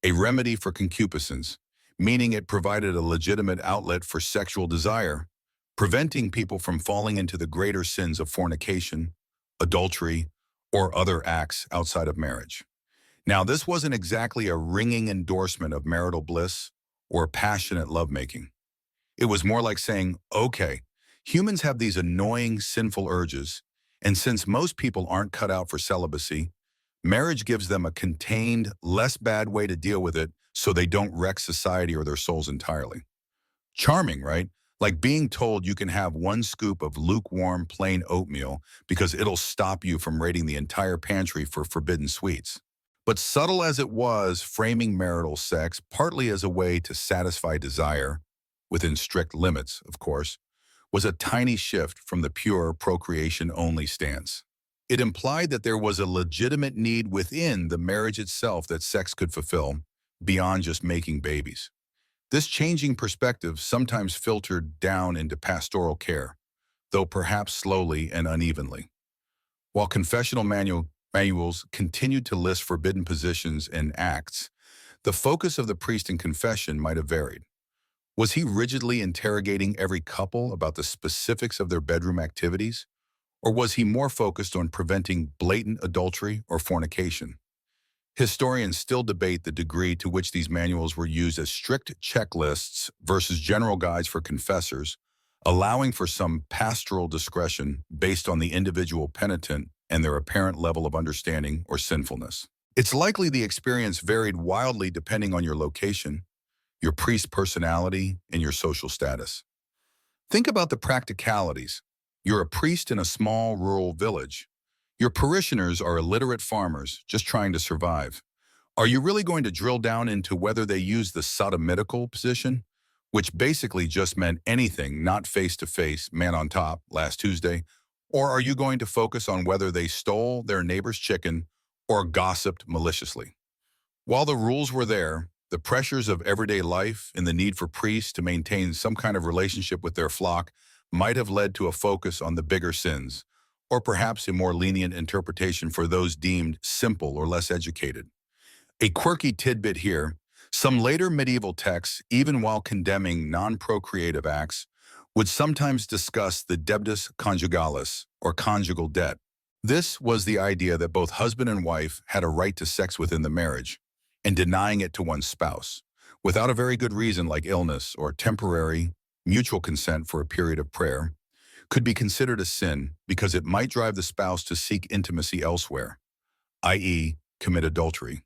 A: a remedy for concupiscence, meaning it provided a legitimate outlet for sexual desire, preventing people from falling into the greater sins of fornication, adultery, or other acts outside of marriage. Now, this wasn't exactly a ringing endorsement of marital bliss or passionate lovemaking. It was more like saying, okay, humans have these annoying, sinful urges, and since most people aren't cut out for celibacy, marriage gives them a contained, less bad way to deal with it so they don't wreck society or their souls entirely. Charming, right? Like being told you can have one scoop of lukewarm, plain oatmeal because it'll stop you from raiding the entire pantry for forbidden sweets. But subtle as it was, framing marital sex partly as a way to satisfy desire, within strict limits, of course, was a tiny shift from the pure procreation-only stance. It implied that there was a legitimate need within the marriage itself that sex could fulfill, beyond just making babies. This changing perspective sometimes filtered down into pastoral care, though perhaps slowly and unevenly. While confessional manuals continued to list forbidden positions and acts, the focus of the priest in confession might have varied. Was he rigidly interrogating every couple about the specifics of their bedroom activities? Or was he more focused on preventing blatant adultery or fornication? Historians still debate the degree to which these manuals were used as strict checklists versus general guides for confessors, allowing for some pastoral discretion based on the individual penitent and their apparent level of understanding or sinfulness. It's likely the experience varied wildly depending on your location, your priest's personality, and your social status. Think about the practicalities. You're a priest in a small rural village. Your parishioners are illiterate farmers just trying to survive. Are you really going to drill down into whether they use the sodomitical position, which basically just meant anything not face-to-face, man on top, last Tuesday? Or are you going to focus on whether they stole their neighbor's chicken or gossiped maliciously? While the rules were there, the pressures of everyday life and the need for priests to maintain some kind of relationship with their flock might have led to a focus on the bigger sins, or perhaps a more lenient interpretation for those deemed simple or less educated. A quirky tidbit here, some later medieval texts, even while condemning non-procreative acts, would sometimes discuss the debtus conjugalis, or conjugal debt. This was the idea that both husband and wife had a right to sex within the marriage, and denying it to one's spouse, without a very good reason like illness or temporary mutual consent for a period of prayer, could be considered a sin because it might drive the spouse to seek intimacy elsewhere, i.e., commit adultery.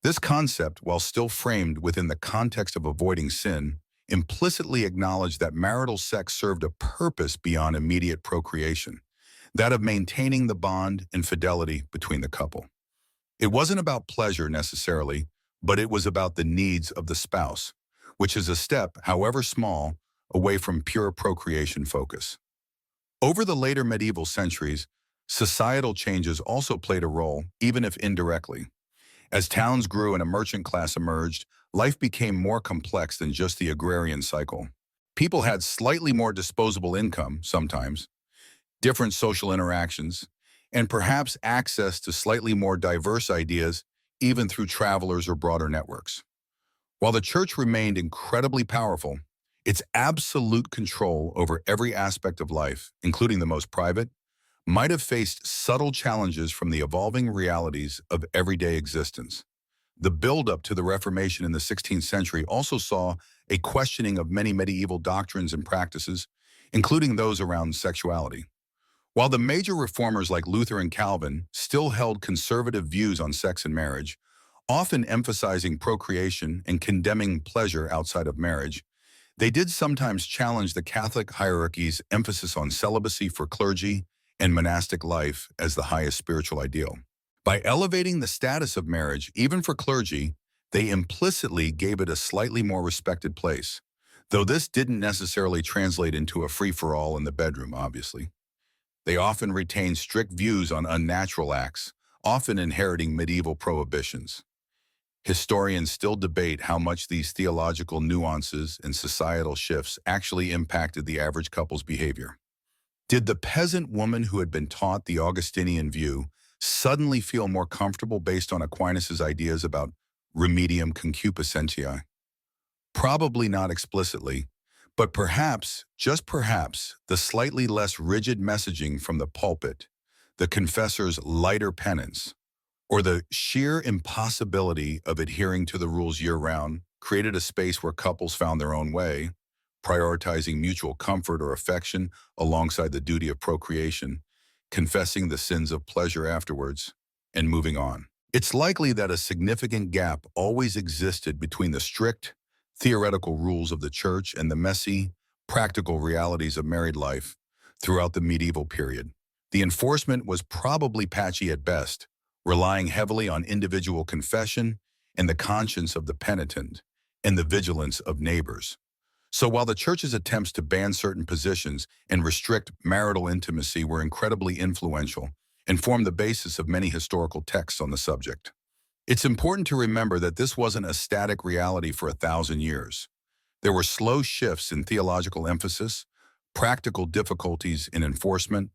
A: This concept, while still framed within the context of avoiding sin, implicitly acknowledged that marital sex served a purpose beyond immediate procreation, that of maintaining the bond and fidelity between the couple. It wasn't about pleasure necessarily, but it was about the needs of the spouse, which is a step, however small, away from pure procreation focus. Over the later medieval centuries, societal changes also played a role, even if indirectly. As towns grew and a merchant class emerged, life became more complex than just the agrarian cycle. People had slightly more disposable income, sometimes, different social interactions, and perhaps access to slightly more diverse ideas, even through travelers or broader networks. While the church remained incredibly powerful, its absolute control over every aspect of life, including the most private, might have faced subtle challenges from the evolving realities of everyday existence. The buildup to the Reformation in the 16th century also saw a questioning of many medieval doctrines and practices, including those around sexuality. While the major reformers like Luther and Calvin still held conservative views on sex and marriage, often emphasizing procreation and condemning pleasure outside of marriage, they did sometimes challenge the Catholic hierarchy's emphasis on celibacy for clergy and monastic life as the highest spiritual ideal. By elevating the status of marriage, even for clergy, they implicitly gave it a slightly more respected place, though this didn't necessarily translate into a free-for-all in the bedroom, obviously. They often retained strict views on unnatural acts, often inheriting medieval prohibitions. Historians still debate how much these theological nuances and societal shifts actually impacted the average couple's behavior. Did the peasant woman who had been taught the Augustinian view suddenly feel more comfortable based on Aquinas's ideas about remedium concupiscentiae? Probably not explicitly, but perhaps, just perhaps, the slightly less rigid messaging from the pulpit, the confessor's lighter penance, or the sheer impossibility of adhering to the rules year-round created a space where couples found their own way, prioritizing mutual comfort or affection alongside the duty of procreation, confessing the sins of pleasure afterwards, and moving on. It's likely that a significant gap always existed between the strict, theoretical rules of the church and the messy, practical realities of married life throughout the medieval period. The enforcement was probably patchy at best, relying heavily on individual confession and the conscience of the penitent and the vigilance of neighbors. So while the church's attempts to ban certain positions and restrict marital intimacy were incredibly influential and formed the basis of many historical texts on the subject, it's important to remember that this wasn't a static reality for 1,000 years. There were slow shifts in theological emphasis, practical difficulties in enforcement,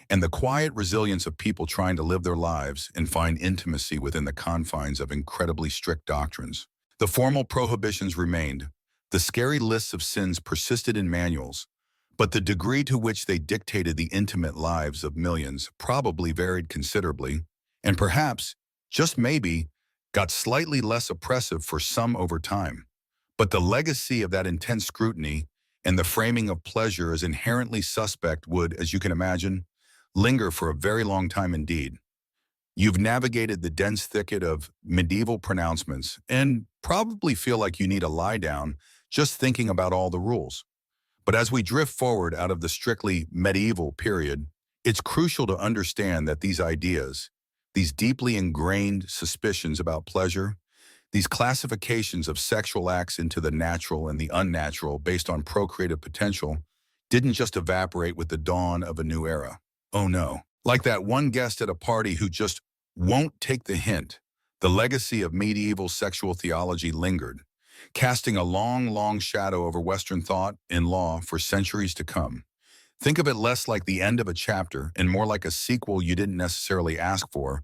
A: and the quiet resilience of people trying to live their lives and find intimacy within the confines of incredibly strict doctrines. The formal prohibitions remained, The scary lists of sins persisted in manuals, but the degree to which they dictated the intimate lives of millions probably varied considerably, and perhaps, just maybe, got slightly less oppressive for some over time. But the legacy of that intense scrutiny and the framing of pleasure as inherently suspect would, as you can imagine, linger for a very long time indeed. You've navigated the dense thicket of medieval pronouncements and probably feel like you need a lie down just thinking about all the rules. But as we drift forward out of the strictly medieval period, it's crucial to understand that these ideas, these deeply ingrained suspicions about pleasure, these classifications of sexual acts into the natural and the unnatural based on procreative potential, didn't just evaporate with the dawn of a new era. Oh no. Like that one guest at a party who just won't take the hint, the legacy of medieval sexual theology lingered, casting a long, long shadow over Western thought and law for centuries to come. Think of it less like the end of a chapter and more like a sequel you didn't necessarily ask for,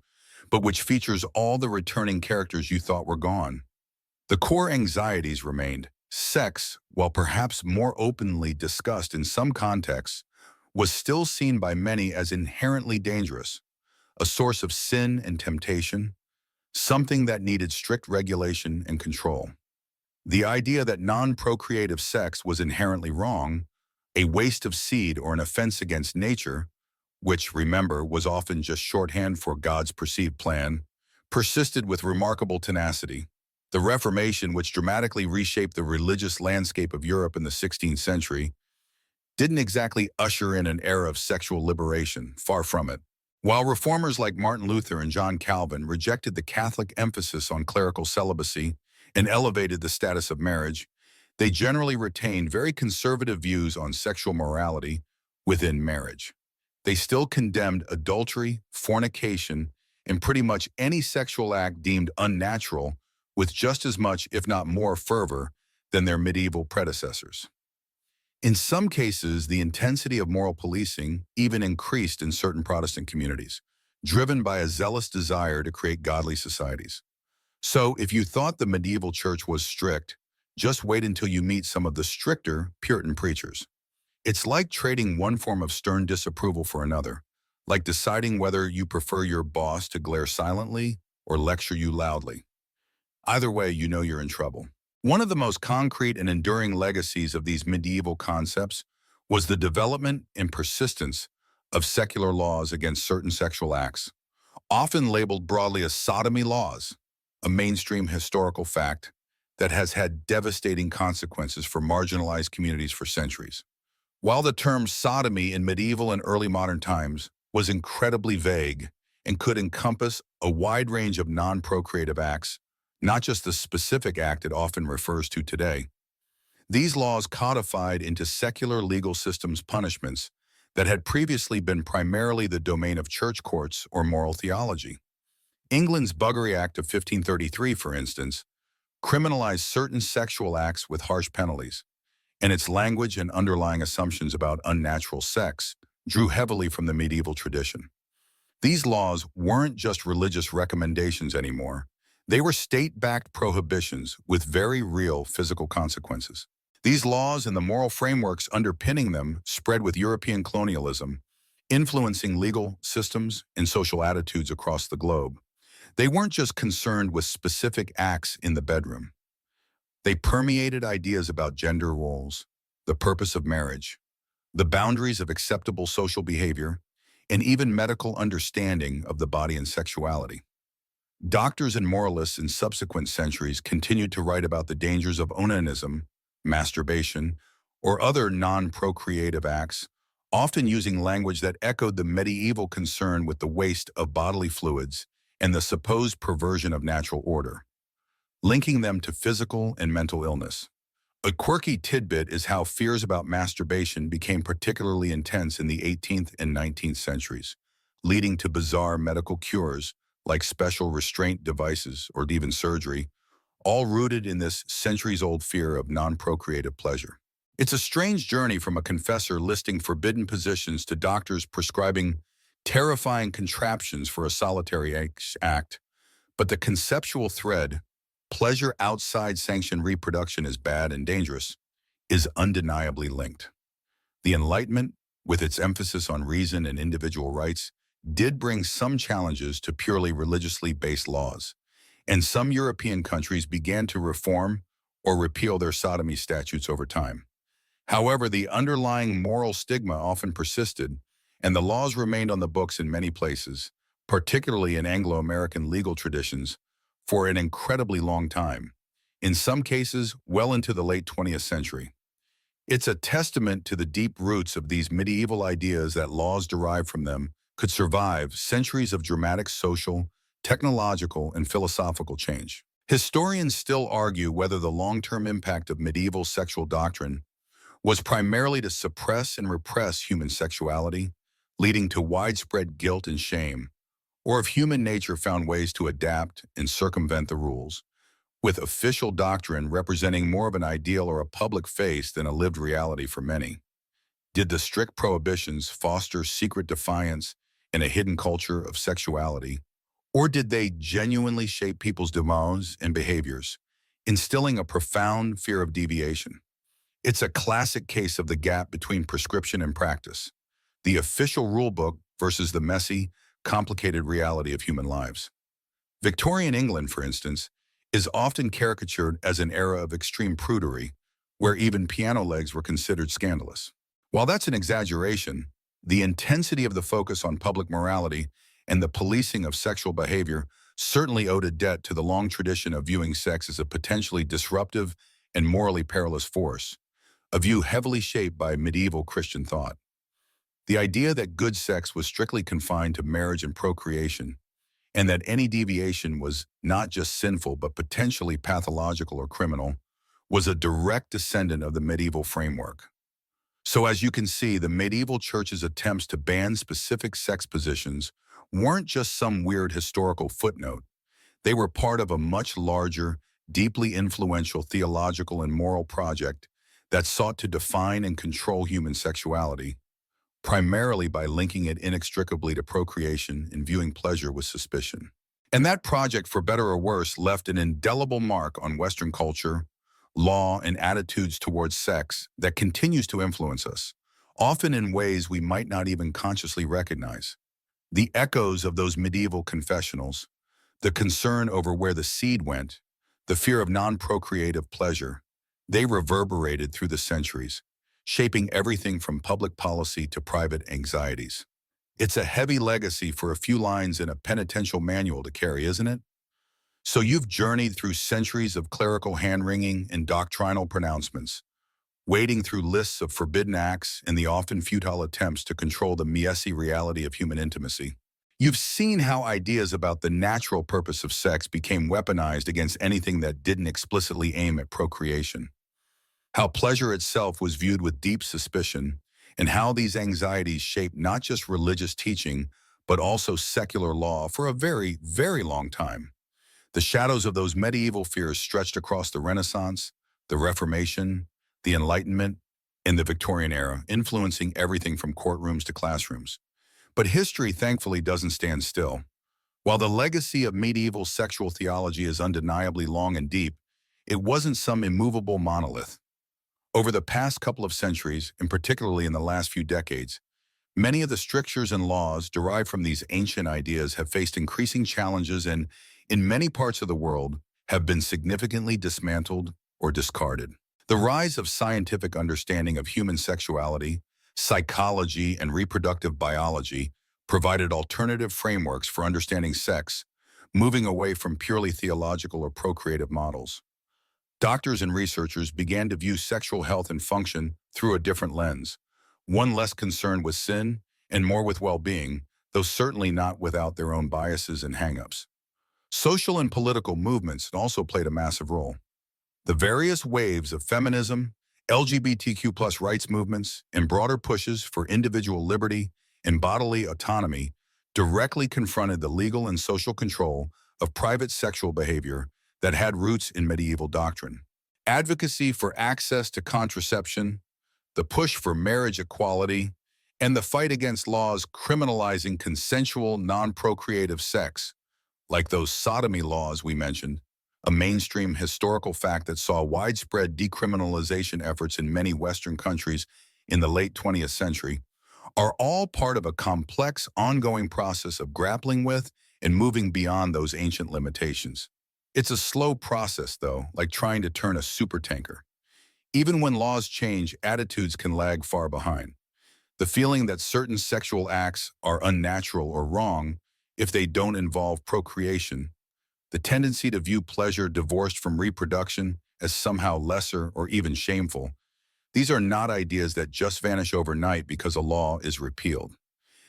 A: but which features all the returning characters you thought were gone. The core anxieties remained. Sex, while perhaps more openly discussed in some contexts, was still seen by many as inherently dangerous, a source of sin and temptation, something that needed strict regulation and control. The idea that non-procreative sex was inherently wrong, a waste of seed or an offense against nature, which, remember, was often just shorthand for God's perceived plan, persisted with remarkable tenacity. The Reformation, which dramatically reshaped the religious landscape of Europe in the 16th century, didn't exactly usher in an era of sexual liberation, far from it. While reformers like Martin Luther and John Calvin rejected the Catholic emphasis on clerical celibacy and elevated the status of marriage, they generally retained very conservative views on sexual morality within marriage. They still condemned adultery, fornication, and pretty much any sexual act deemed unnatural with just as much, if not more, fervor than their medieval predecessors. In some cases, the intensity of moral policing even increased in certain Protestant communities, driven by a zealous desire to create godly societies. So, if you thought the medieval church was strict, just wait until you meet some of the stricter Puritan preachers. It's like trading one form of stern disapproval for another, like deciding whether you prefer your boss to glare silently or lecture you loudly. Either way, you know you're in trouble. One of the most concrete and enduring legacies of these medieval concepts was the development and persistence of secular laws against certain sexual acts, often labeled broadly as sodomy laws, a mainstream historical fact that has had devastating consequences for marginalized communities for centuries. While the term sodomy in medieval and early modern times was incredibly vague and could encompass a wide range of non-procreative acts, not just the specific act it often refers to today, these laws codified into secular legal systems punishments that had previously been primarily the domain of church courts or moral theology. England's Buggery Act of 1533, for instance, criminalized certain sexual acts with harsh penalties, and its language and underlying assumptions about unnatural sex drew heavily from the medieval tradition. These laws weren't just religious recommendations anymore. They were state-backed prohibitions with very real physical consequences. These laws and the moral frameworks underpinning them spread with European colonialism, influencing legal systems and social attitudes across the globe. They weren't just concerned with specific acts in the bedroom. They permeated ideas about gender roles, the purpose of marriage, the boundaries of acceptable social behavior, and even medical understanding of the body and sexuality. Doctors and moralists in subsequent centuries continued to write about the dangers of onanism, masturbation, or other non-procreative acts, often using language that echoed the medieval concern with the waste of bodily fluids and the supposed perversion of natural order, linking them to physical and mental illness. A quirky tidbit is how fears about masturbation became particularly intense in the 18th and 19th centuries, leading to bizarre medical cures like special restraint devices or even surgery, all rooted in this centuries-old fear of non-procreative pleasure. It's a strange journey from a confessor listing forbidden positions to doctors prescribing terrifying contraptions for a solitary act, but the conceptual thread pleasure outside sanctioned reproduction is bad and dangerous, is undeniably linked. The Enlightenment, with its emphasis on reason and individual rights, did bring some challenges to purely religiously based laws, and some European countries began to reform or repeal their sodomy statutes over time. However, the underlying moral stigma often persisted, and the laws remained on the books in many places, particularly in Anglo-American legal traditions, for an incredibly long time, in some cases well into the late 20th century. It's a testament to the deep roots of these medieval ideas that laws derived from them could survive centuries of dramatic social, technological, and philosophical change. Historians still argue whether the long-term impact of medieval sexual doctrine was primarily to suppress and repress human sexuality, leading to widespread guilt and shame, or if human nature found ways to adapt and circumvent the rules, with official doctrine representing more of an ideal or a public face than a lived reality for many. Did the strict prohibitions foster secret defiance and a hidden culture of sexuality, or did they genuinely shape people's demands and behaviors, instilling a profound fear of deviation? It's a classic case of the gap between prescription and practice, the official rulebook versus the messy, complicated reality of human lives. Victorian England, for instance, is often caricatured as an era of extreme prudery, where even piano legs were considered scandalous. While that's an exaggeration, the intensity of the focus on public morality and the policing of sexual behavior certainly owed a debt to the long tradition of viewing sex as a potentially disruptive and morally perilous force, a view heavily shaped by medieval Christian thought. The idea that good sex was strictly confined to marriage and procreation, and that any deviation was not just sinful but potentially pathological or criminal, was a direct descendant of the medieval framework. So as you can see, the medieval church's attempts to ban specific sex positions weren't just some weird historical footnote. They were part of a much larger, deeply influential theological and moral project that sought to define and control human sexuality, primarily by linking it inextricably to procreation and viewing pleasure with suspicion. And that project, for better or worse, left an indelible mark on Western culture, law, and attitudes towards sex that continues to influence us, often in ways we might not even consciously recognize. The echoes of those medieval confessionals, the concern over where the seed went, the fear of non-procreative pleasure, they reverberated through the centuries, shaping everything from public policy to private anxieties. It's a heavy legacy for a few lines in a penitential manual to carry, isn't it? So you've journeyed through centuries of clerical hand-wringing and doctrinal pronouncements, wading through lists of forbidden acts and the often futile attempts to control the messy reality of human intimacy. You've seen how ideas about the natural purpose of sex became weaponized against anything that didn't explicitly aim at procreation, how pleasure itself was viewed with deep suspicion, and how these anxieties shaped not just religious teaching, but also secular law for a very, very long time. The shadows of those medieval fears stretched across the Renaissance, the Reformation, the Enlightenment, and the Victorian era, influencing everything from courtrooms to classrooms. But history, thankfully, doesn't stand still. While the legacy of medieval sexual theology is undeniably long and deep, it wasn't some immovable monolith. Over the past couple of centuries, and particularly in the last few decades, many of the strictures and laws derived from these ancient ideas have faced increasing challenges and, in many parts of the world, have been significantly dismantled or discarded. The rise of scientific understanding of human sexuality, psychology, and reproductive biology provided alternative frameworks for understanding sex, moving away from purely theological or procreative models. Doctors and researchers began to view sexual health and function through a different lens, one less concerned with sin and more with well-being, though certainly not without their own biases and hang-ups. Social and political movements also played a massive role. The various waves of feminism, LGBTQ+ rights movements, and broader pushes for individual liberty and bodily autonomy directly confronted the legal and social control of private sexual behavior that had roots in medieval doctrine. Advocacy for access to contraception, the push for marriage equality, and the fight against laws criminalizing consensual, non-procreative sex, like those sodomy laws we mentioned, a mainstream historical fact that saw widespread decriminalization efforts in many Western countries in the late 20th century, are all part of a complex, ongoing process of grappling with and moving beyond those ancient limitations. It's a slow process, though, like trying to turn a supertanker. Even when laws change, attitudes can lag far behind. The feeling that certain sexual acts are unnatural or wrong if they don't involve procreation, the tendency to view pleasure divorced from reproduction as somehow lesser or even shameful, these are not ideas that just vanish overnight because a law is repealed.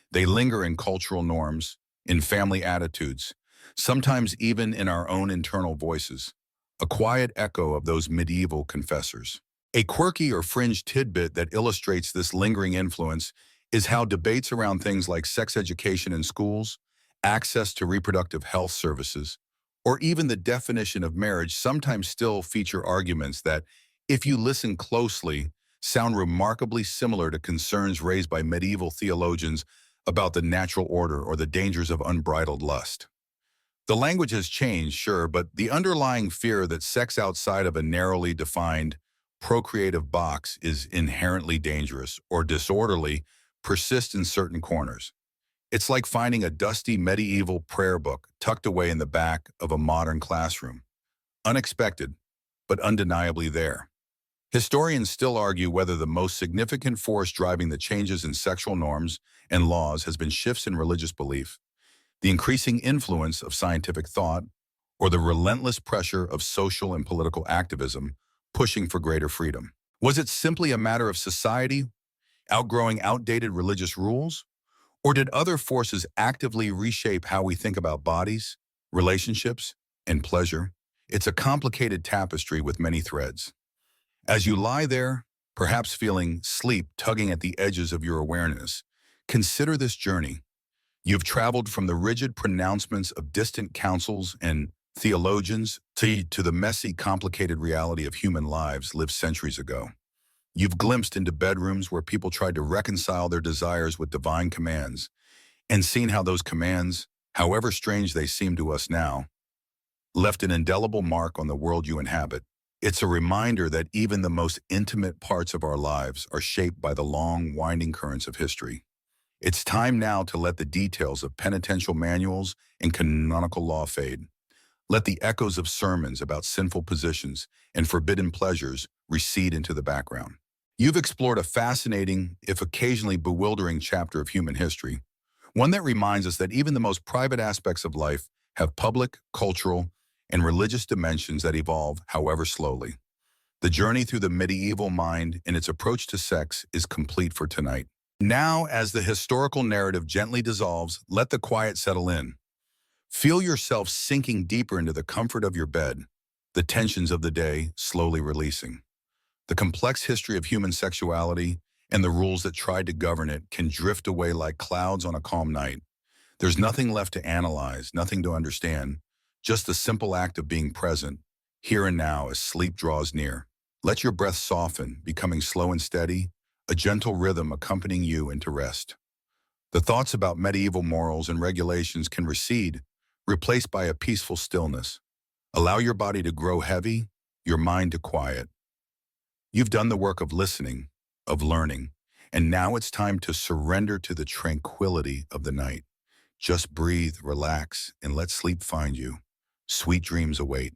A: They linger in cultural norms, in family attitudes, sometimes even in our own internal voices, a quiet echo of those medieval confessors. A quirky or fringe tidbit that illustrates this lingering influence is how debates around things like sex education in schools, access to reproductive health services, or even the definition of marriage sometimes still feature arguments that, if you listen closely, sound remarkably similar to concerns raised by medieval theologians about the natural order or the dangers of unbridled lust. The language has changed, sure, but the underlying fear that sex outside of a narrowly defined, procreative box is inherently dangerous or disorderly persists in certain corners. It's like finding a dusty medieval prayer book tucked away in the back of a modern classroom. Unexpected, but undeniably there. Historians still argue whether the most significant force driving the changes in sexual norms and laws has been shifts in religious belief, the increasing influence of scientific thought, or the relentless pressure of social and political activism pushing for greater freedom. Was it simply a matter of society outgrowing outdated religious rules? Or did other forces actively reshape how we think about bodies, relationships, and pleasure? It's a complicated tapestry with many threads. As you lie there, perhaps feeling sleep tugging at the edges of your awareness, consider this journey. You've traveled from the rigid pronouncements of distant councils and theologians to the messy, complicated reality of human lives lived centuries ago. You've glimpsed into bedrooms where people tried to reconcile their desires with divine commands and seen how those commands, however strange they seem to us now, left an indelible mark on the world you inhabit. It's a reminder that even the most intimate parts of our lives are shaped by the long, winding currents of history. It's time now to let the details of penitential manuals and canonical law fade. Let the echoes of sermons about sinful positions and forbidden pleasures recede into the background. You've explored a fascinating, if occasionally bewildering chapter of human history, one that reminds us that even the most private aspects of life have public, cultural, and religious dimensions that evolve, however slowly. The journey through the medieval mind and its approach to sex is complete for tonight. Now, as the historical narrative gently dissolves, let the quiet settle in. Feel yourself sinking deeper into the comfort of your bed, the tensions of the day slowly releasing. The complex history of human sexuality and the rules that tried to govern it can drift away like clouds on a calm night. There's nothing left to analyze, nothing to understand, just the simple act of being present, here and now as sleep draws near. Let your breath soften, becoming slow and steady, a gentle rhythm accompanying you into rest. The thoughts about medieval morals and regulations can recede, replaced by a peaceful stillness. Allow your body to grow heavy, your mind to quiet. You've done the work of listening, of learning, and now it's time to surrender to the tranquility of the night. Just breathe, relax, and let sleep find you. Sweet dreams await.